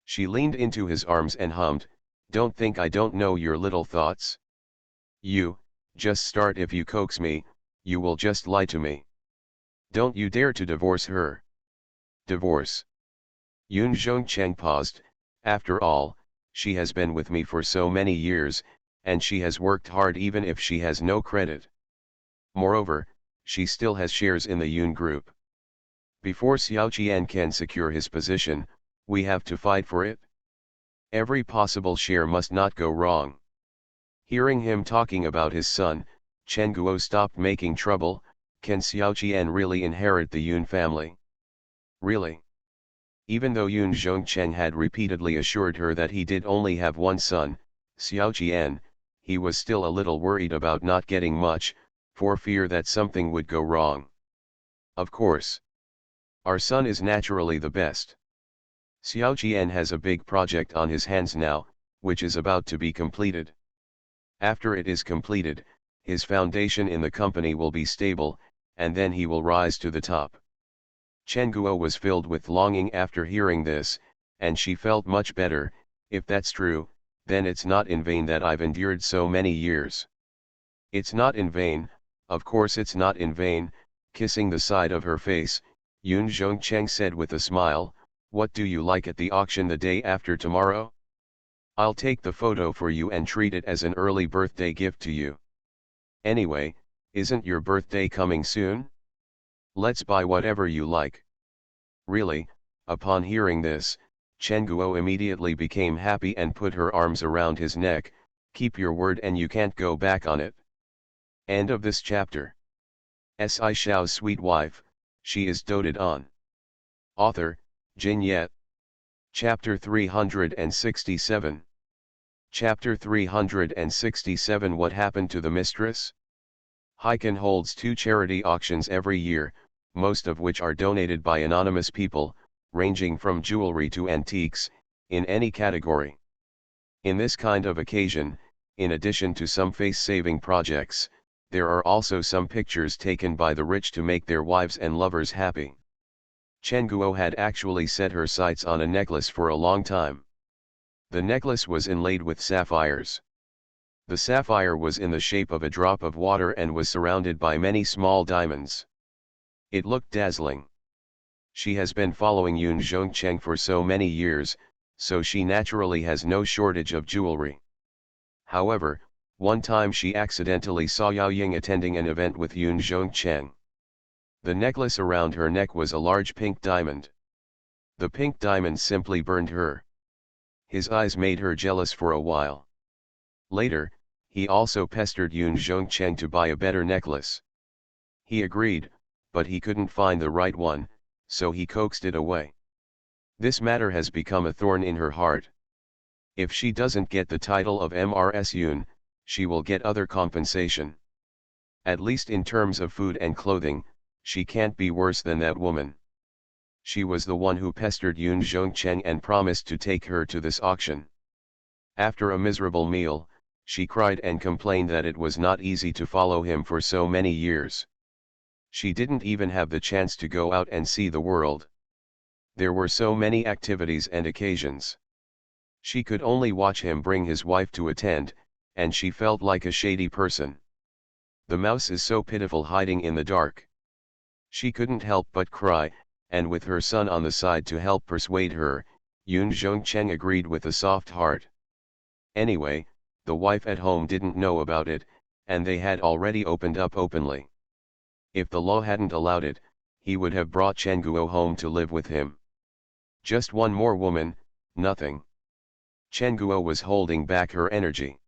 She leaned into his arms and hummed, don't think I don't know your little thoughts. You, just start if you coax me, you will just lie to me. Don't you dare to divorce her. Divorce. Yoon Jong-chang paused, after all, she has been with me for so many years, and she has worked hard even if she has no credit. Moreover, she still has shares in the Yoon Group. Before Xiao Qian can secure his position, we have to fight for it. Every possible share must not go wrong. Hearing him talking about his son, Chen Guo stopped making trouble. Can Xiao Qian really inherit the Yoon family? Really? Even though Yoon Zhongcheng had repeatedly assured her that he did only have one son, Xiao Qian, he was still a little worried about not getting much, for fear that something would go wrong. Of course. Our son is naturally the best. Xiao Qian has a big project on his hands now, which is about to be completed. After it is completed, his foundation in the company will be stable, and then he will rise to the top. Chen Guo was filled with longing after hearing this, and she felt much better. If that's true, then it's not in vain that I've endured so many years. It's not in vain, of course it's not in vain. Kissing the side of her face, Yoon Zhongcheng said with a smile, what do you like at the auction the day after tomorrow? I'll take the photo for you and treat it as an early birthday gift to you. Anyway, isn't your birthday coming soon? Let's buy whatever you like. Really, upon hearing this, Chen Guo immediately became happy and put her arms around his neck. Keep your word and you can't go back on it. End of this chapter. Si Shao's sweet wife, she is doted on. Author, Jin Yet. Chapter 367. Chapter 367. What happened to the mistress? Hyken holds 2 charity auctions every year, most of which are donated by anonymous people, ranging from jewelry to antiques, in any category. In this kind of occasion, in addition to some face-saving projects, there are also some pictures taken by the rich to make their wives and lovers happy. Chen Guo had actually set her sights on a necklace for a long time. The necklace was inlaid with sapphires. The sapphire was in the shape of a drop of water and was surrounded by many small diamonds. It looked dazzling. She has been following Yoon Zhongcheng for so many years, so she naturally has no shortage of jewelry. However, one time she accidentally saw Yao Ying attending an event with Yoon Zhongcheng. The necklace around her neck was a large pink diamond. The pink diamond simply burned her. His eyes made her jealous for a while. Later, he also pestered Yoon Zhongcheng to buy a better necklace. He agreed, but he couldn't find the right one, so he coaxed it away. This matter has become a thorn in her heart. If she doesn't get the title of MRS Yoon, she will get other compensation. At least in terms of food and clothing, she can't be worse than that woman. She was the one who pestered Yoon Zhongcheng and promised to take her to this auction. After a miserable meal, she cried and complained that it was not easy to follow him for so many years. She didn't even have the chance to go out and see the world. There were so many activities and occasions. She could only watch him bring his wife to attend, and she felt like a shady person. The mouse is so pitiful hiding in the dark. She couldn't help but cry, and with her son on the side to help persuade her, Yoon Zhongcheng agreed with a soft heart. Anyway, the wife at home didn't know about it, and they had already opened up openly. If the law hadn't allowed it, he would have brought Chen Guo home to live with him. Just one more woman, nothing. Chen Guo was holding back her energy.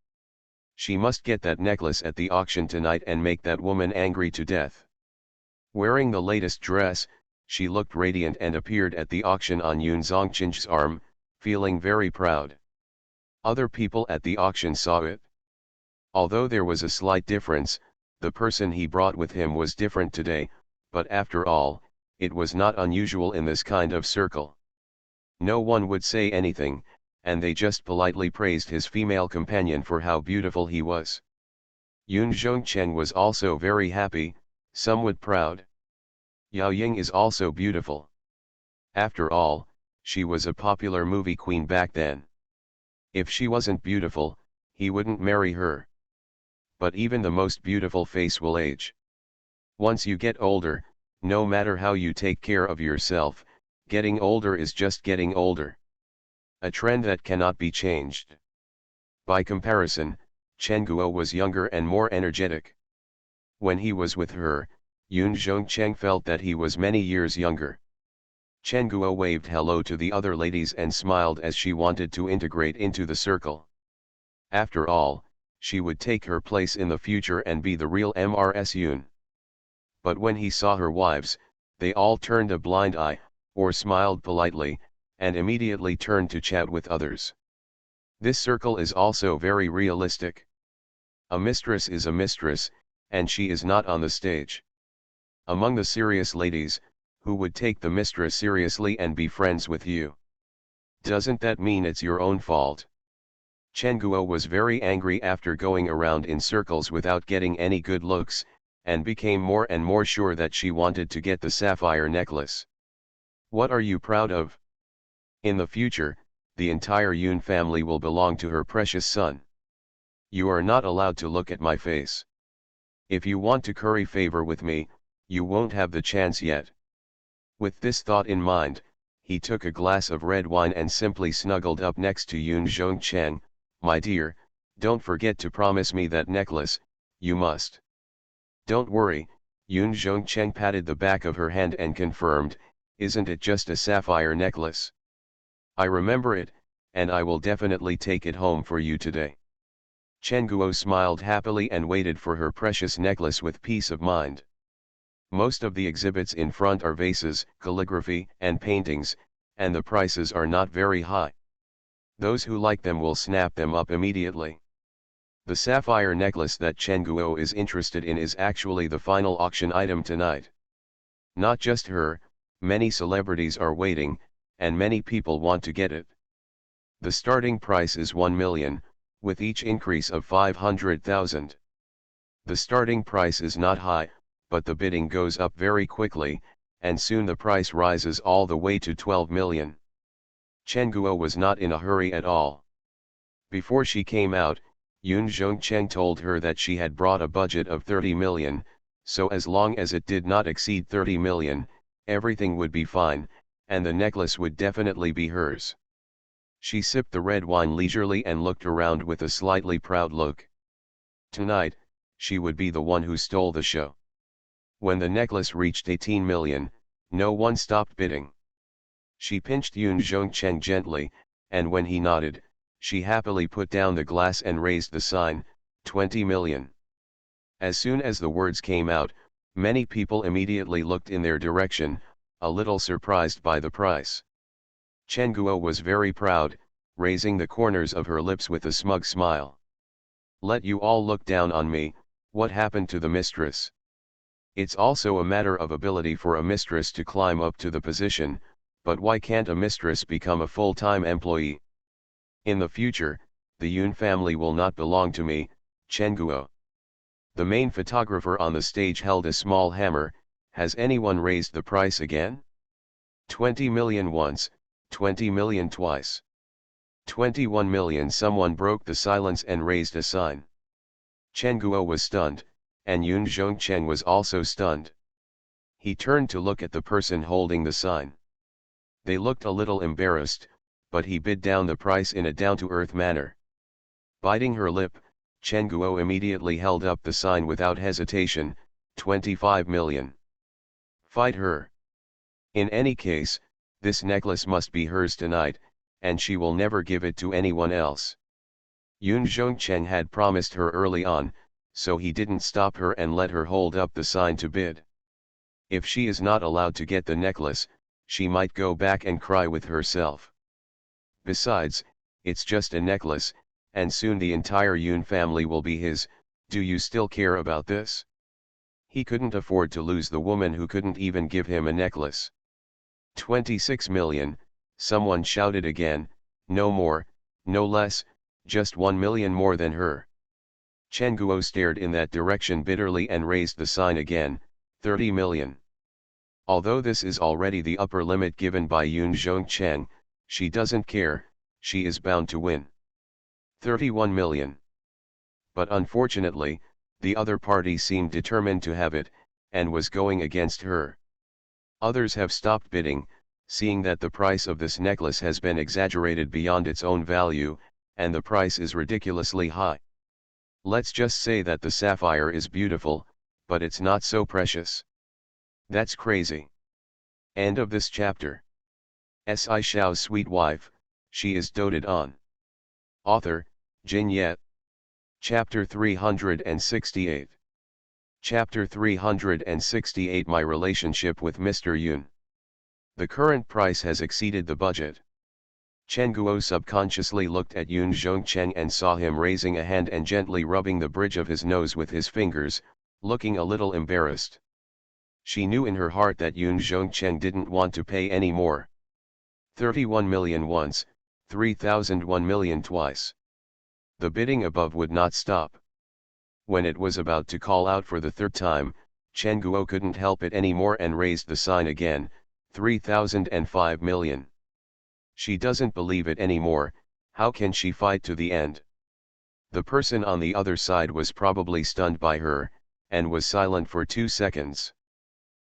She must get that necklace at the auction tonight and make that woman angry to death. Wearing the latest dress, she looked radiant and appeared at the auction on Yoon Zhongcheng's arm, feeling very proud. Other people at the auction saw it. Although there was a slight difference, the person he brought with him was different today, but after all, it was not unusual in this kind of circle. No one would say anything, and they just politely praised his female companion for how beautiful he was. Yoon Jong-chen was also very happy, somewhat proud. Yao Ying is also beautiful. After all, she was a popular movie queen back then. If she wasn't beautiful, he wouldn't marry her. But even the most beautiful face will age. Once you get older, no matter how you take care of yourself, getting older is just getting older. A trend that cannot be changed. By comparison, Chen Guo was younger and more energetic. When he was with her, Yoon Jong-cheng felt that he was many years younger. Chen Guo waved hello to the other ladies and smiled as she wanted to integrate into the circle. After all, she would take her place in the future and be the real Mrs. Yoon. But when he saw her wives, they all turned a blind eye, or smiled politely, and immediately turned to chat with others. This circle is also very realistic. A mistress is a mistress, and she is not on the stage. Among the serious ladies, who would take the mistress seriously and be friends with you? Doesn't that mean it's your own fault? Chen Guo was very angry after going around in circles without getting any good looks, and became more and more sure that she wanted to get the sapphire necklace. What are you proud of? In the future, the entire Yoon family will belong to her precious son. You are not allowed to look at my face. If you want to curry favor with me, you won't have the chance yet. With this thought in mind, he took a glass of red wine and simply snuggled up next to Yoon Jong-cheng. My dear, don't forget to promise me that necklace, you must. Don't worry, Yoon Jong-cheng patted the back of her hand and confirmed, isn't it just a sapphire necklace? I remember it, and I will definitely take it home for you today. Chen Guo smiled happily and waited for her precious necklace with peace of mind. Most of the exhibits in front are vases, calligraphy, and paintings, and the prices are not very high. Those who like them will snap them up immediately. The sapphire necklace that Chen Guo is interested in is actually the final auction item tonight. Not just her, many celebrities are waiting, and many people want to get it. The starting price is 1 million, with each increase of 500,000. The starting price is not high, but the bidding goes up very quickly, and soon the price rises all the way to 12 million. Chen Guo was not in a hurry at all. Before she came out, Yoon Jong-cheng told her that she had brought a budget of 30 million, so as long as it did not exceed 30 million, everything would be fine, and the necklace would definitely be hers. She sipped the red wine leisurely and looked around with a slightly proud look. Tonight, she would be the one who stole the show. When the necklace reached 18 million, no one stopped bidding. She pinched Yoon Jong-cheng gently, and when he nodded, she happily put down the glass and raised the sign, 20 million. As soon as the words came out, many people immediately looked in their direction, a little surprised by the price. Chen Guo was very proud, raising the corners of her lips with a smug smile. Let you all look down on me, what happened to the mistress? It's also a matter of ability for a mistress to climb up to the position, but why can't a mistress become a full-time employee? In the future, the Yoon family will not belong to me, Chen Guo. The main photographer on the stage held a small hammer. Has anyone raised the price again? 20 million once, 20 million twice. 21 million. Someone broke the silence and raised a sign. Chen Guo was stunned, and Yoon Jong-cheng was also stunned. He turned to look at the person holding the sign. They looked a little embarrassed, but he bid down the price in a down-to-earth manner. Biting her lip, Chen Guo immediately held up the sign without hesitation, 25 million. Fight her. In any case, this necklace must be hers tonight, and she will never give it to anyone else. Yoon Jong-cheng had promised her early on, so he didn't stop her and let her hold up the sign to bid. If she is not allowed to get the necklace, she might go back and cry with herself. Besides, it's just a necklace, and soon the entire Yoon family will be his. Do you still care about this? He couldn't afford to lose the woman who couldn't even give him a necklace. 26 million, Someone shouted again, "No more, no less, just 1 million more than her." Chen Guo stared in that direction bitterly and raised the sign again, 30 million. Although this is already the upper limit given by Yun Zhongcheng, she doesn't care, she is bound to win. 31 million. But unfortunately, the other party seemed determined to have it, and was going against her. Others have stopped bidding, seeing that the price of this necklace has been exaggerated beyond its own value, and the price is ridiculously high. Let's just say that the sapphire is beautiful, but it's not so precious. That's crazy. End of this chapter. Shao's sweet wife, she is doted on. Author, Jin Yet. Chapter 368. Chapter 368 My relationship with Mr. Yun. The current price has exceeded the budget. Chen Guo subconsciously looked at Yun Zhongcheng and saw him raising a hand and gently rubbing the bridge of his nose with his fingers, looking a little embarrassed. She knew in her heart that Yun Zhongcheng didn't want to pay any more. 31 million once, 3,001 million twice. The bidding above would not stop. When it was about to call out for the third time, Chen Guo couldn't help it anymore and raised the sign again, 3,005 million. She doesn't believe it anymore, how can she fight to the end? The person on the other side was probably stunned by her, and was silent for 2 seconds.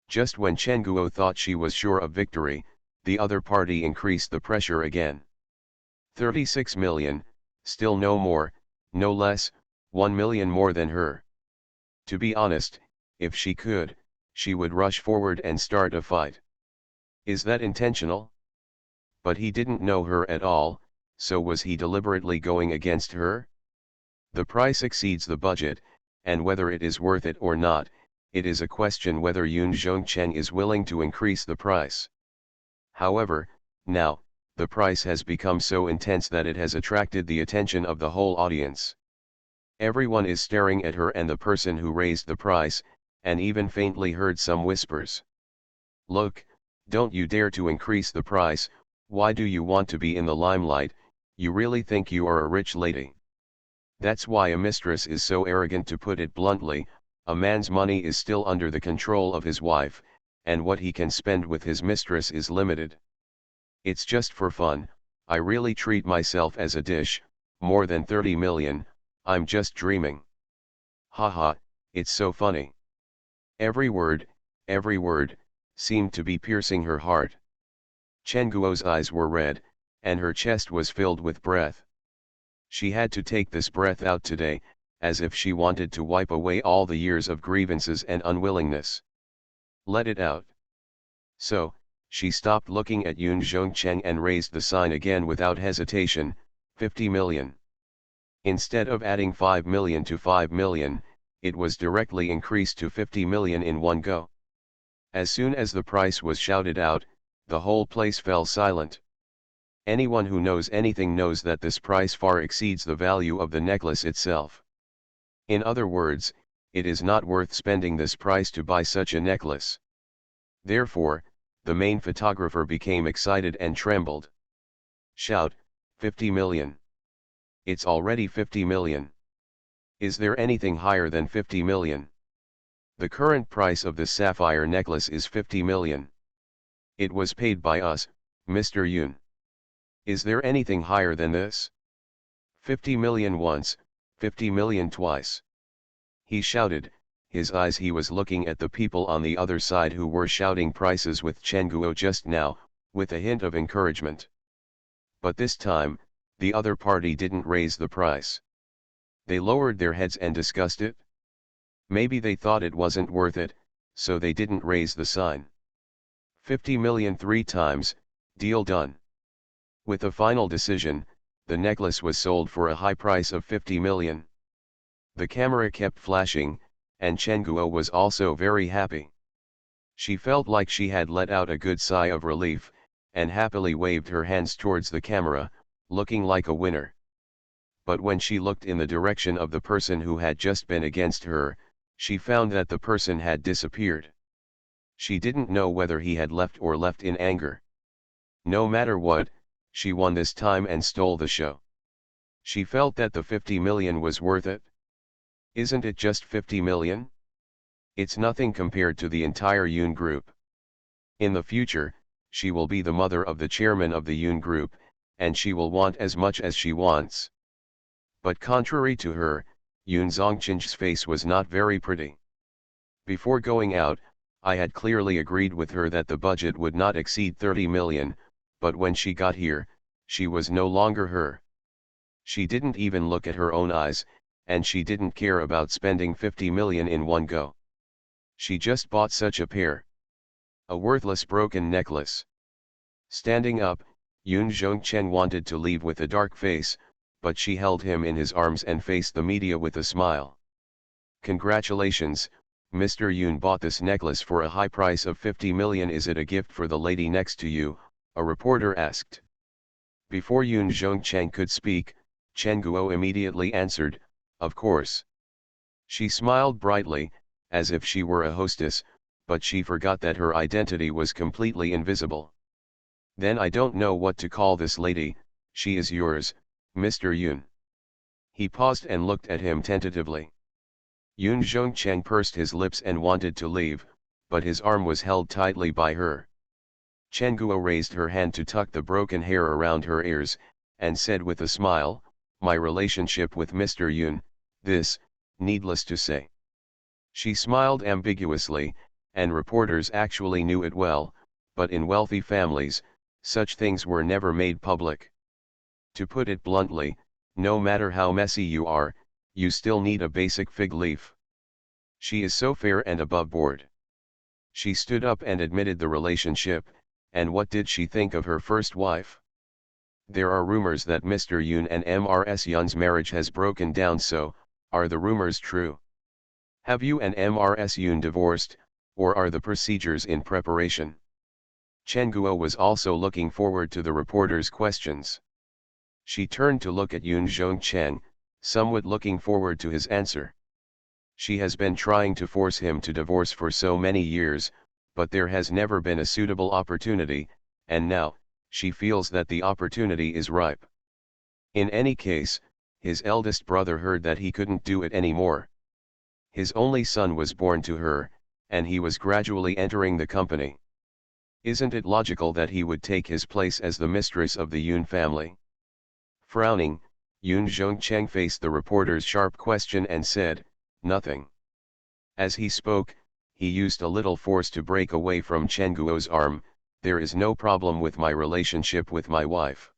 Just when Chen Guo thought she was sure of victory, the other party increased the pressure again. 36 million, still no more, no less, 1 million more than her. To be honest, if she could, she would rush forward and start a fight. Is that intentional? But he didn't know her at all, so was he deliberately going against her? The price exceeds the budget, and whether it is worth it or not, it is a question whether Yun Zhongcheng is willing to increase the price. However, now, the price has become so intense that it has attracted the attention of the whole audience. Everyone is staring at her and the person who raised the price, and even faintly heard some whispers. "Look, don't you dare to increase the price, why do you want to be in the limelight, you really think you are a rich lady? That's why a mistress is so arrogant, to put it bluntly. A man's money is still under the control of his wife, and what he can spend with his mistress is limited. It's just for fun, I really treat myself as a dish, more than 30 million, I'm just dreaming. Haha, it's so funny." Every word, seemed to be piercing her heart. Chen Guo's eyes were red, and her chest was filled with breath. She had to take this breath out today, as if she wanted to wipe away all the years of grievances and unwillingness. Let it out. So, she stopped looking at Yun Zhongcheng and raised the sign again without hesitation, 50 million. Instead of adding 5 million to 5 million, it was directly increased to 50 million in one go. As soon as the price was shouted out, the whole place fell silent. Anyone who knows anything knows that this price far exceeds the value of the necklace itself. In other words, it is not worth spending this price to buy such a necklace. Therefore, the main photographer became excited and trembled. "Shout, 50 million. It's already 50 million. Is there anything higher than 50 million? The current price of this sapphire necklace is 50 million. It was paid by us, Mr. Yun. Is there anything higher than this? 50 million once, 50 million twice." He shouted, his eyes he was looking at the people on the other side who were shouting prices with Chen Guo just now, with a hint of encouragement. But this time, the other party didn't raise the price. They lowered their heads and discussed it. Maybe they thought it wasn't worth it, so they didn't raise the sign. 50 million 3 times, deal done. With a final decision, the necklace was sold for a high price of 50 million. The camera kept flashing, and Chen Guo was also very happy. She felt like she had let out a good sigh of relief, and happily waved her hands towards the camera, looking like a winner. But when she looked in the direction of the person who had just been against her, she found that the person had disappeared. She didn't know whether he had left or left in anger. No matter what, she won this time and stole the show. She felt that the 50 million was worth it. Isn't it just 50 million? It's nothing compared to the entire Yoon Group. In the future, she will be the mother of the chairman of the Yoon Group, and she will want as much as she wants. But contrary to her, Yoon Zongchen's face was not very pretty. Before going out, I had clearly agreed with her that the budget would not exceed 30 million, but when she got here, she was no longer her. She didn't even look at her own eyes, and she didn't care about spending 50 million in one go. She just bought such a pair. A worthless broken necklace. Standing up, Yoon Jong-chen wanted to leave with a dark face, but she held him in his arms and faced the media with a smile. Congratulations, Mr. Yoon bought this necklace for a high price of 50 million. Is it a gift for the lady next to you? A reporter asked. Before Yoon Jong-chen could speak, Chen Guo immediately answered, of course. She smiled brightly, as if she were a hostess, but she forgot that her identity was completely invisible. Then I don't know what to call this lady. She is yours, Mr. Yoon. He paused and looked at him tentatively. Yoon Jong-chen pursed his lips and wanted to leave, but his arm was held tightly by her. Chen Guo raised her hand to tuck the broken hair around her ears, and said with a smile, my relationship with Mr. Yoon, this, needless to say. She smiled ambiguously, and reporters actually knew it well, but in wealthy families, such things were never made public. To put it bluntly, no matter how messy you are, you still need a basic fig leaf. She is so fair and above board. She stood up and admitted the relationship, and what did she think of her first wife? There are rumors that Mr. Yoon and Ms. Yoon's marriage has broken down, so, are the rumors true? Have you and Ms. Yoon divorced, or are the procedures in preparation? Chen Guo was also looking forward to the reporter's questions. She turned to look at Yoon Jong-chen, somewhat looking forward to his answer. She has been trying to force him to divorce for so many years, but there has never been a suitable opportunity, and now, she feels that the opportunity is ripe. In any case, his eldest brother heard that he couldn't do it anymore. His only son was born to her, and he was gradually entering the company. Isn't it logical that he would take his place as the mistress of the Yoon family? Frowning, Yoon Jong-chen faced the reporter's sharp question and said, nothing. As he spoke, he used a little force to break away from Chen Guo's arm. There is no problem with my relationship with my wife.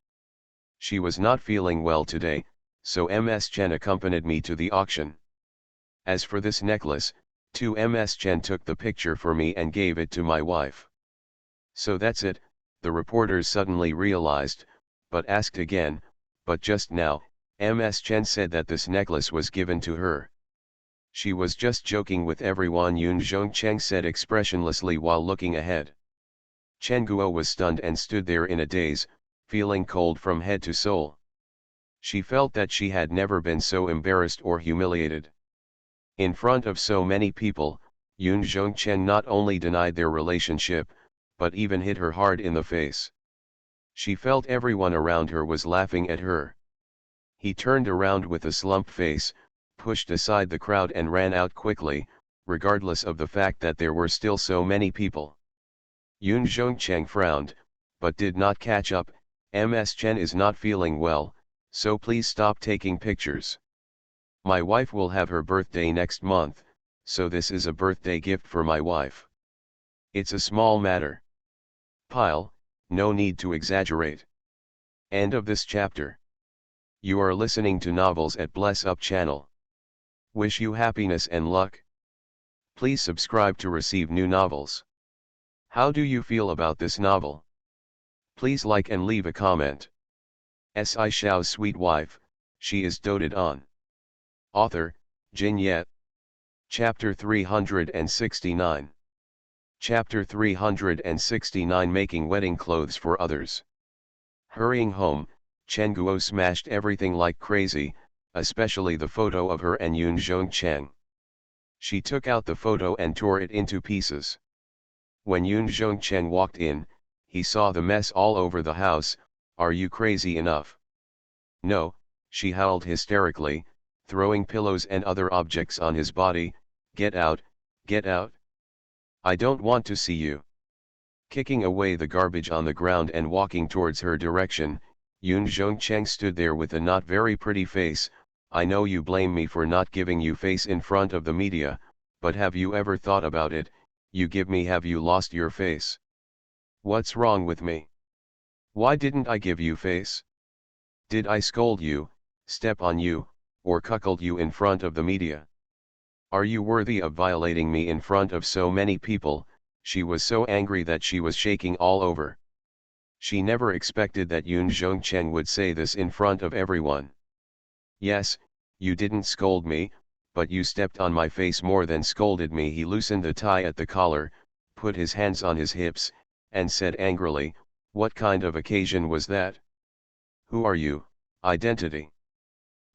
She was not feeling well today, so Ms. Chen accompanied me to the auction. As for this necklace, Ms. Chen took the picture for me and gave it to my wife. So that's it, the reporters suddenly realized, but asked again, but just now, Ms. Chen said that this necklace was given to her. She was just joking with everyone, Yoon Jong-chen said expressionlessly while looking ahead. Chen Guo was stunned and stood there in a daze, feeling cold from head to soul. She felt that she had never been so embarrassed or humiliated. In front of so many people, Yoon Jong-chen not only denied their relationship, but even hit her hard in the face. She felt everyone around her was laughing at her. He turned around with a slumped face, pushed aside the crowd and ran out quickly, regardless of the fact that there were still so many people. Yoon Jong-chen frowned, but did not catch up. Ms. Chen is not feeling well, so please stop taking pictures. My wife will have her birthday next month, so this is a birthday gift for my wife. It's a small matter. Pile, no need to exaggerate. End of this chapter. You are listening to Novels at Bless Up channel. Wish you happiness and luck. Please subscribe to receive new novels. How do you feel about this novel? Please like and leave a comment. Shao's sweet wife, she is doted on. Author, Jin Yet. Chapter 369. Chapter 369, Making Wedding Clothes for Others. Hurrying home, Chen Guo smashed everything like crazy, especially the photo of her and Yoon Jong-chen. She took out the photo and tore it into pieces. When Yoon Jong-chen walked in, he saw the mess all over the house. Are you crazy enough? No, she howled hysterically, throwing pillows and other objects on his body. Get out, get out. I don't want to see you. Kicking away the garbage on the ground and walking towards her direction, Yoon Jong-chang stood there with a not very pretty face. I know you blame me for not giving you face in front of the media, but have you ever thought about it? You give me, have you lost your face? What's wrong with me? Why didn't I give you face? Did I scold you, step on you, or cuckold you in front of the media? Are you worthy of violating me in front of so many people? She was so angry that she was shaking all over. She never expected that Yoon Jong-chang would say this in front of everyone. Yes, you didn't scold me, but you stepped on my face more than scolded me. He loosened the tie at the collar, put his hands on his hips, and said angrily, what kind of occasion was that? Who are you? Identity.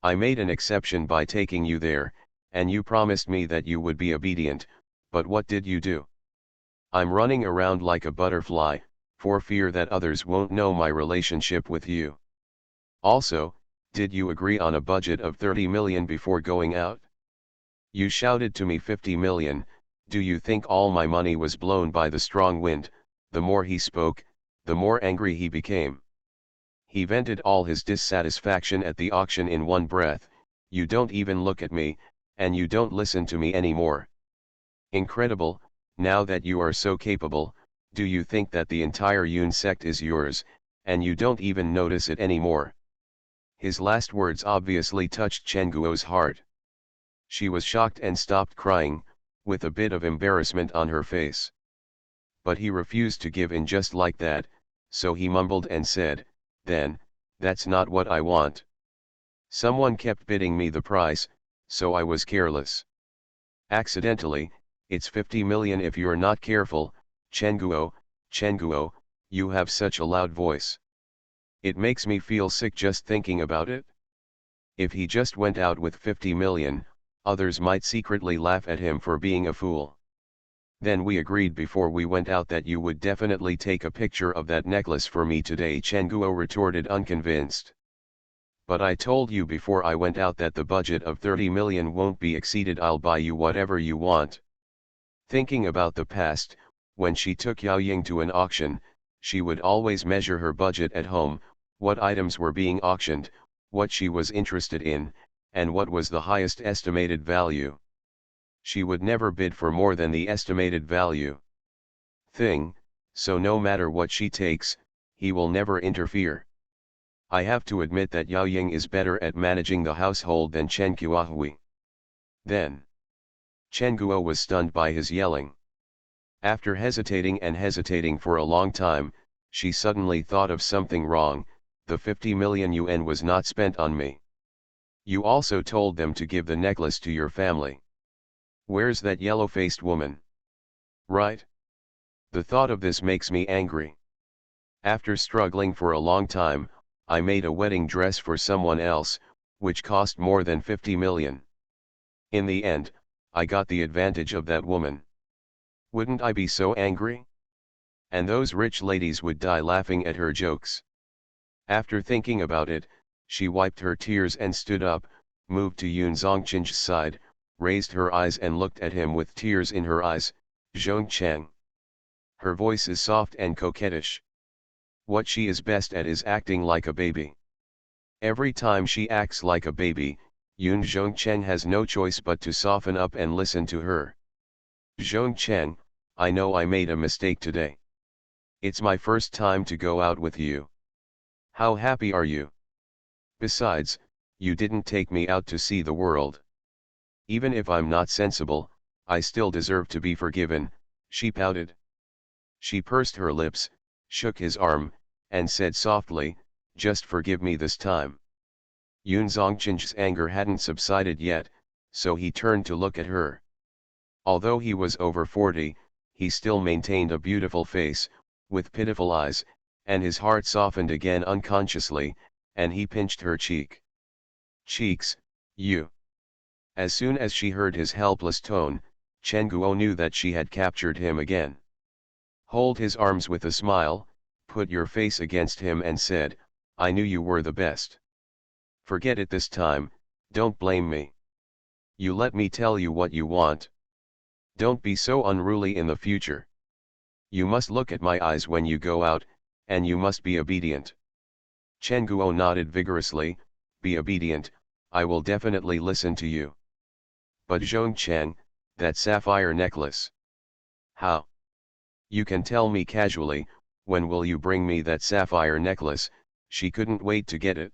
I made an exception by taking you there, and you promised me that you would be obedient, but what did you do? I'm running around like a butterfly, for fear that others won't know my relationship with you. Also, did you agree on a budget of 30 million before going out? You shouted to me 50 million, do you think all my money was blown by the strong wind? The more he spoke, the more angry he became. He vented all his dissatisfaction at the auction in one breath. You don't even look at me, and you don't listen to me anymore. Incredible, now that you are so capable, do you think that the entire Yoon sect is yours, and you don't even notice it anymore? His last words obviously touched Chen Guo's heart. She was shocked and stopped crying, with a bit of embarrassment on her face. But he refused to give in just like that, so he mumbled and said, then, that's not what I want. Someone kept bidding me the price, so I was careless. Accidentally, it's 50 million if you're not careful. Chen Guo, you have such a loud voice. It makes me feel sick just thinking about it. If he just went out with 50 million, others might secretly laugh at him for being a fool. Then we agreed before we went out that you would definitely take a picture of that necklace for me today, Chen Guo retorted unconvinced. But I told you before I went out that the budget of 30 million won't be exceeded. I'll buy you whatever you want. Thinking about the past, when she took Yao Ying to an auction, she would always measure her budget at home, what items were being auctioned, what she was interested in, and what was the highest estimated value. She would never bid for more than the estimated value. So no matter what she takes, he will never interfere. I have to admit that Yao Ying is better at managing the household than Chen Guohui. Then, Chen Guo was stunned by his yelling. After hesitating for a long time, she suddenly thought of something wrong. The 50 million yuan was not spent on me. You also told them to give the necklace to your family. Where's that yellow-faced woman? Right? The thought of this makes me angry. After struggling for a long time, I made a wedding dress for someone else, which cost more than 50 million. In the end, I got the advantage of that woman. Wouldn't I be so angry? And those rich ladies would die laughing at her jokes. After thinking about it, she wiped her tears and stood up, moved to Yoon Zongchen's side, raised her eyes and looked at him with tears in her eyes. Zhongcheng. Her voice is soft and coquettish. What she is best at is acting like a baby. Every time she acts like a baby, Yoon Zhongcheng has no choice but to soften up and listen to her. Zhongcheng, I know I made a mistake today. It's my first time to go out with you. How happy are you? Besides, you didn't take me out to see the world. Even if I'm not sensible, I still deserve to be forgiven, she pouted. She pursed her lips, shook his arm, and said softly, just forgive me this time. Yoon Zongchen's anger hadn't subsided yet, so he turned to look at her. Although he was over 40, he still maintained a beautiful face, with pitiful eyes, and his heart softened again unconsciously, and he pinched her cheek. Cheeks, you. As soon as she heard his helpless tone, Chen Guo knew that she had captured him again. Hold his arms with a smile, put your face against him and said, I knew you were the best. Forget it this time, don't blame me. You let me tell you what you want. Don't be so unruly in the future. You must look at my eyes when you go out, and you must be obedient. Chen Guo nodded vigorously, be obedient, I will definitely listen to you. But Zhong Chen, that sapphire necklace. How? You can tell me casually, when will you bring me that sapphire necklace? She couldn't wait to get it.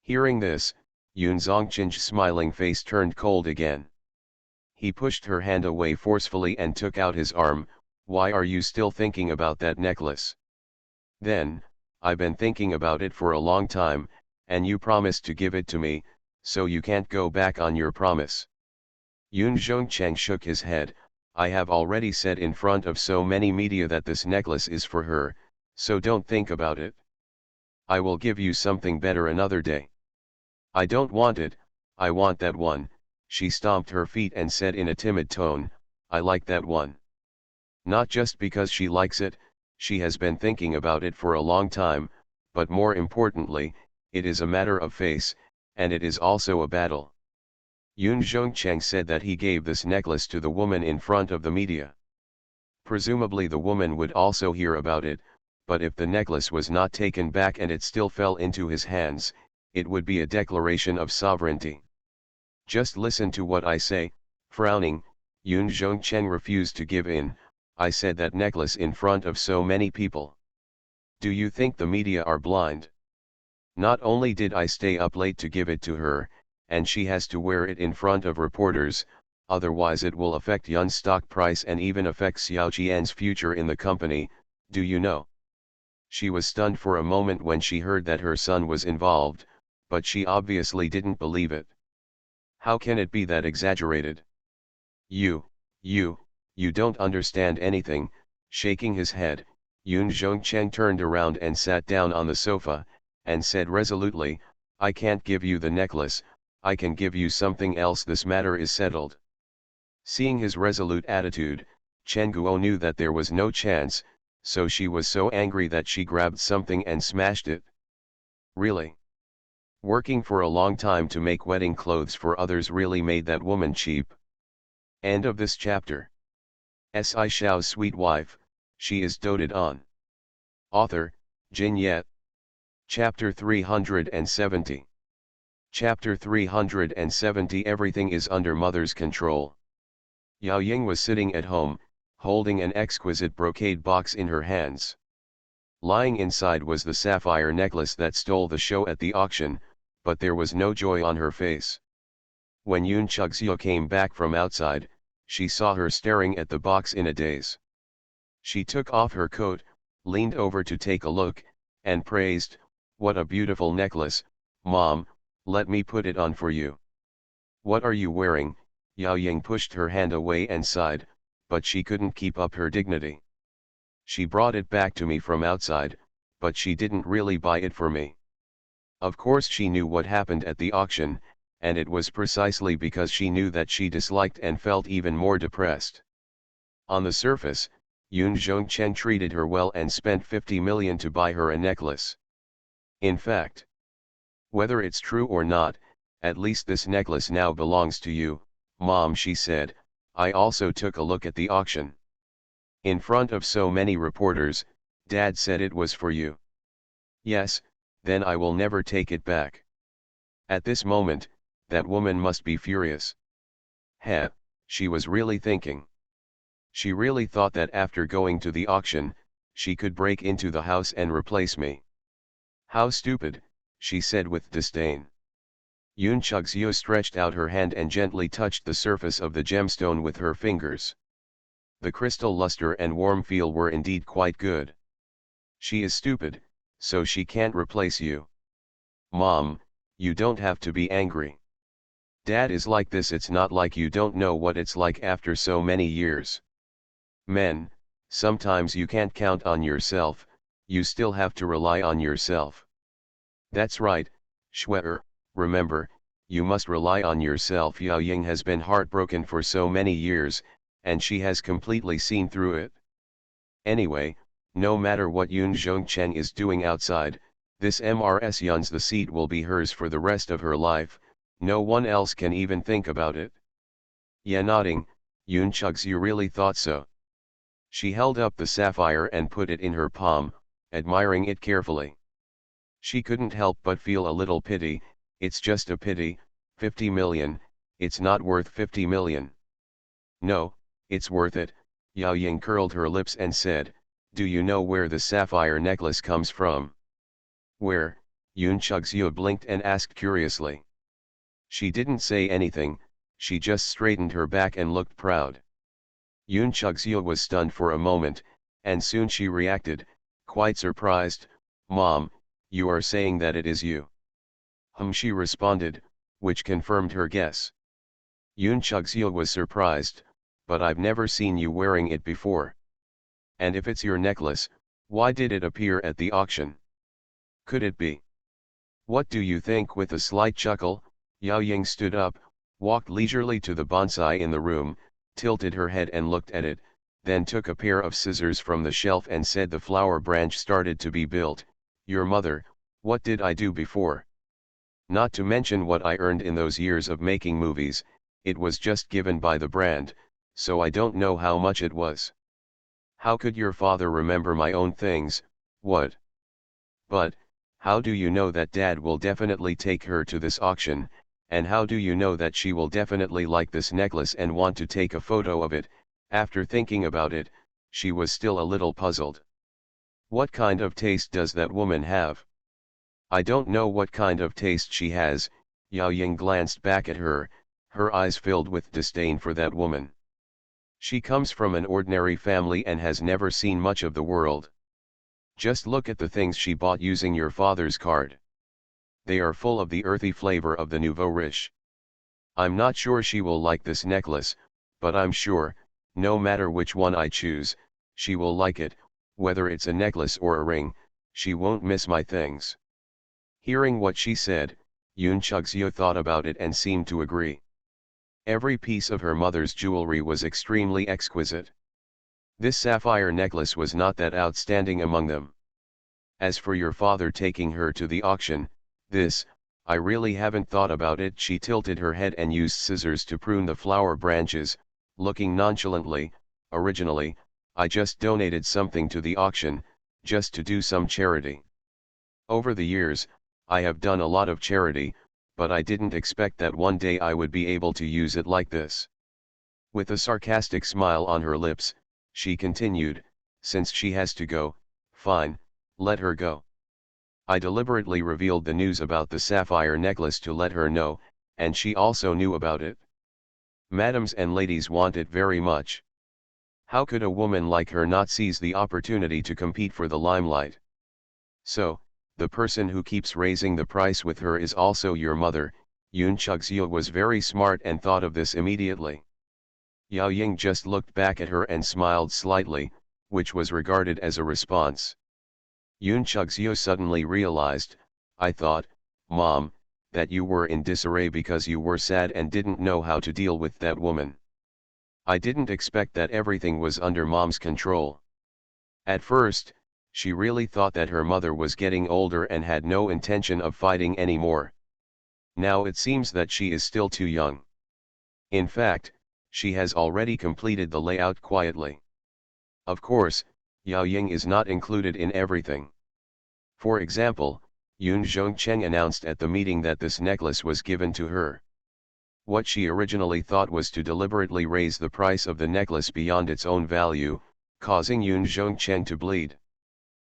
Hearing this, Yun Zongchen's smiling face turned cold again. He pushed her hand away forcefully and took out his arm, why are you still thinking about that necklace? Then, I've been thinking about it for a long time, and you promised to give it to me, so you can't go back on your promise. Yun Zhongcheng shook his head, I have already said in front of so many media that this necklace is for her, so don't think about it. I will give you something better another day. I don't want it, I want that one, she stomped her feet and said in a timid tone, I like that one. Not just because she likes it, she has been thinking about it for a long time, but more importantly, it is a matter of face, and it is also a battle. Yun Zhongcheng said that he gave this necklace to the woman in front of the media. Presumably the woman would also hear about it, but if the necklace was not taken back and it still fell into his hands, it would be a declaration of sovereignty. Just listen to what I say, frowning, Yun Zhongcheng refused to give in, I said that necklace in front of so many people. Do you think the media are blind? Not only did I stay up late to give it to her, and she has to wear it in front of reporters, otherwise it will affect Yun's stock price and even affect Xiao Jian's future in the company, do you know? She was stunned for a moment when she heard that her son was involved, but she obviously didn't believe it. How can it be that exaggerated? You don't understand anything, shaking his head, Yun Zhongcheng turned around and sat down on the sofa, and said resolutely, I can't give you the necklace, I can give you something else, this matter is settled. Seeing his resolute attitude, Chen Guo knew that there was no chance, so she was so angry that she grabbed something and smashed it. Really? Working for a long time to make wedding clothes for others really made that woman cheap. End of this chapter. Shao's sweet wife, she is doted on. Author, Jin Yet. Chapter 370. Chapter 370. Everything is under mother's control. Yao Ying was sitting at home, holding an exquisite brocade box in her hands. Lying inside was the sapphire necklace that stole the show at the auction, but there was no joy on her face. When Yun Chugxiu came back from outside, she saw her staring at the box in a daze. She took off her coat, leaned over to take a look, and praised, what a beautiful necklace, Mom, let me put it on for you. What are you wearing? Yao Ying pushed her hand away and sighed, but she couldn't keep up her dignity. She brought it back to me from outside, but she didn't really buy it for me. Of course she knew what happened at the auction, and it was precisely because she knew that she disliked and felt even more depressed. On the surface, Yun Zhongchen treated her well and spent 50 million to buy her a necklace. In fact, whether it's true or not, at least this necklace now belongs to you, Mom, she said. I also took a look at the auction. In front of so many reporters, Dad said it was for you. Yes, then I will never take it back. At this moment, that woman must be furious. Heh, she was really thinking. She really thought that after going to the auction, she could break into the house and replace me. How stupid, she said with disdain. Yun Chugxiu stretched out her hand and gently touched the surface of the gemstone with her fingers. The crystal luster and warm feel were indeed quite good. She is stupid, so she can't replace you. Mom, you don't have to be angry. Dad is like this, it's not like you don't know what it's like after so many years. Men, sometimes you can't count on yourself, you still have to rely on yourself. That's right, Schwer, remember, you must rely on yourself. Yao Ying has been heartbroken for so many years, and she has completely seen through it. Anyway, No matter what Yoon Jong-cheng is doing outside, this Mrs. Yun's the seat will be hers for the rest of her life, no one else can even think about it. Yeah, nodding, Yoon chugs, you really thought so? She held up the sapphire and put it in her palm, admiring it carefully. She couldn't help but feel a little pity. It's just a pity, 50 million, it's not worth 50 million. No, it's worth it. Yao Ying curled her lips and said, do you know where the sapphire necklace comes from? Where? Yoon Chugseok blinked and asked curiously. She didn't say anything, she just straightened her back and looked proud. Yoon Chugseok was stunned for a moment, and soon she reacted, quite surprised, Mom, you are saying that it is you? She responded, which confirmed her guess. Yoon Chugseok was surprised, but I've never seen you wearing it before. And if it's your necklace, why did it appear at the auction? Could it be? What do you think? With a slight chuckle, Yao Ying stood up, walked leisurely to the bonsai in the room, tilted her head and looked at it, then took a pair of scissors from the shelf and said, the flower branch started to be built. Your mother, what did I do before? Not to mention what I earned in those years of making movies, it was just given by the brand, so I don't know how much it was. How could your father remember my own things? What? But, how do you know that Dad will definitely take her to this auction, and how do you know that she will definitely like this necklace and want to take a photo of it? After thinking about it, she was still a little puzzled. What kind of taste does that woman have? I don't know what kind of taste she has. Yao Ying glanced back at her, her eyes filled with disdain for that woman. She comes from an ordinary family and has never seen much of the world. Just look at the things she bought using your father's card. They are full of the earthy flavor of the nouveau riche. I'm not sure she will like this necklace, but I'm sure, no matter which one I choose, she will like it, whether it's a necklace or a ring, she won't miss my things. Hearing what she said, Yoon Chugseok thought about it and seemed to agree. Every piece of her mother's jewelry was extremely exquisite. This sapphire necklace was not that outstanding among them. As for your father taking her to the auction, I really haven't thought about it. She tilted her head and used scissors to prune the flower branches, looking nonchalantly. Originally, I just donated something to the auction, just to do some charity. Over the years, I have done a lot of charity, but I didn't expect that one day I would be able to use it like this. With a sarcastic smile on her lips, she continued, since she has to go, fine, let her go. I deliberately revealed the news about the sapphire necklace to let her know, and she also knew about it. Madams and ladies want it very much. How could a woman like her not seize the opportunity to compete for the limelight? So, the person who keeps raising the price with her is also your mother. Yoon Chugseok was very smart and thought of this immediately. Yao Ying just looked back at her and smiled slightly, which was regarded as a response. Yoon Chugseok suddenly realized, I thought, Mom, that you were in disarray because you were sad and didn't know how to deal with that woman. I didn't expect that everything was under Mom's control. At first, she really thought that her mother was getting older and had no intention of fighting anymore. Now it seems that she is still too young. In fact, she has already completed the layout quietly. Of course, Yao Ying is not included in everything. For example, Yoon Jong-cheng announced at the meeting that this necklace was given to her. What she originally thought was to deliberately raise the price of the necklace beyond its own value, causing Yoon Jong-cheng to bleed.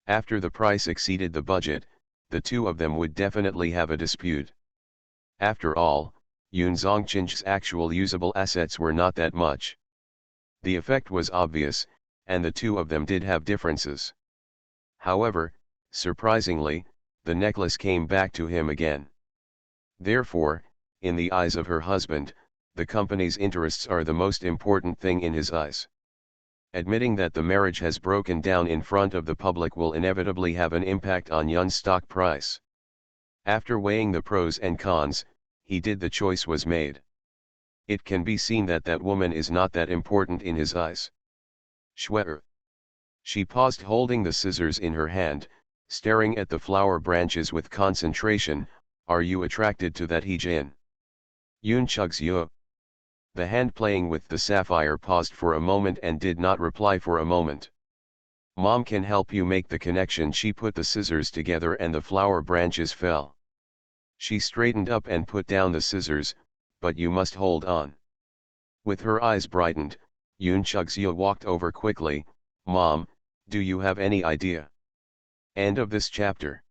After the price exceeded the budget, the two of them would definitely have a dispute. After all, Yoon Jong-cheng's actual usable assets were not that much. The effect was obvious, and the two of them did have differences. However, surprisingly, the necklace came back to him again. Therefore, in the eyes of her husband, the company's interests are the most important thing in his eyes. Admitting that the marriage has broken down in front of the public will inevitably have an impact on Yun's stock price. After weighing the pros and cons, the choice was made. It can be seen that that woman is not that important in his eyes. Schwerer. She paused holding the scissors in her hand, staring at the flower branches with concentration. Are you attracted to that Hee-jin? Yoon chugs yo. The hand playing with the sapphire paused for a moment and did not reply for a moment. Mom can help you make the connection. She put the scissors together and the flower branches fell. She straightened up and put down the scissors, but you must hold on. With her eyes brightened, Yoon Chug-seo walked over quickly. Mom, do you have any idea? End of this chapter.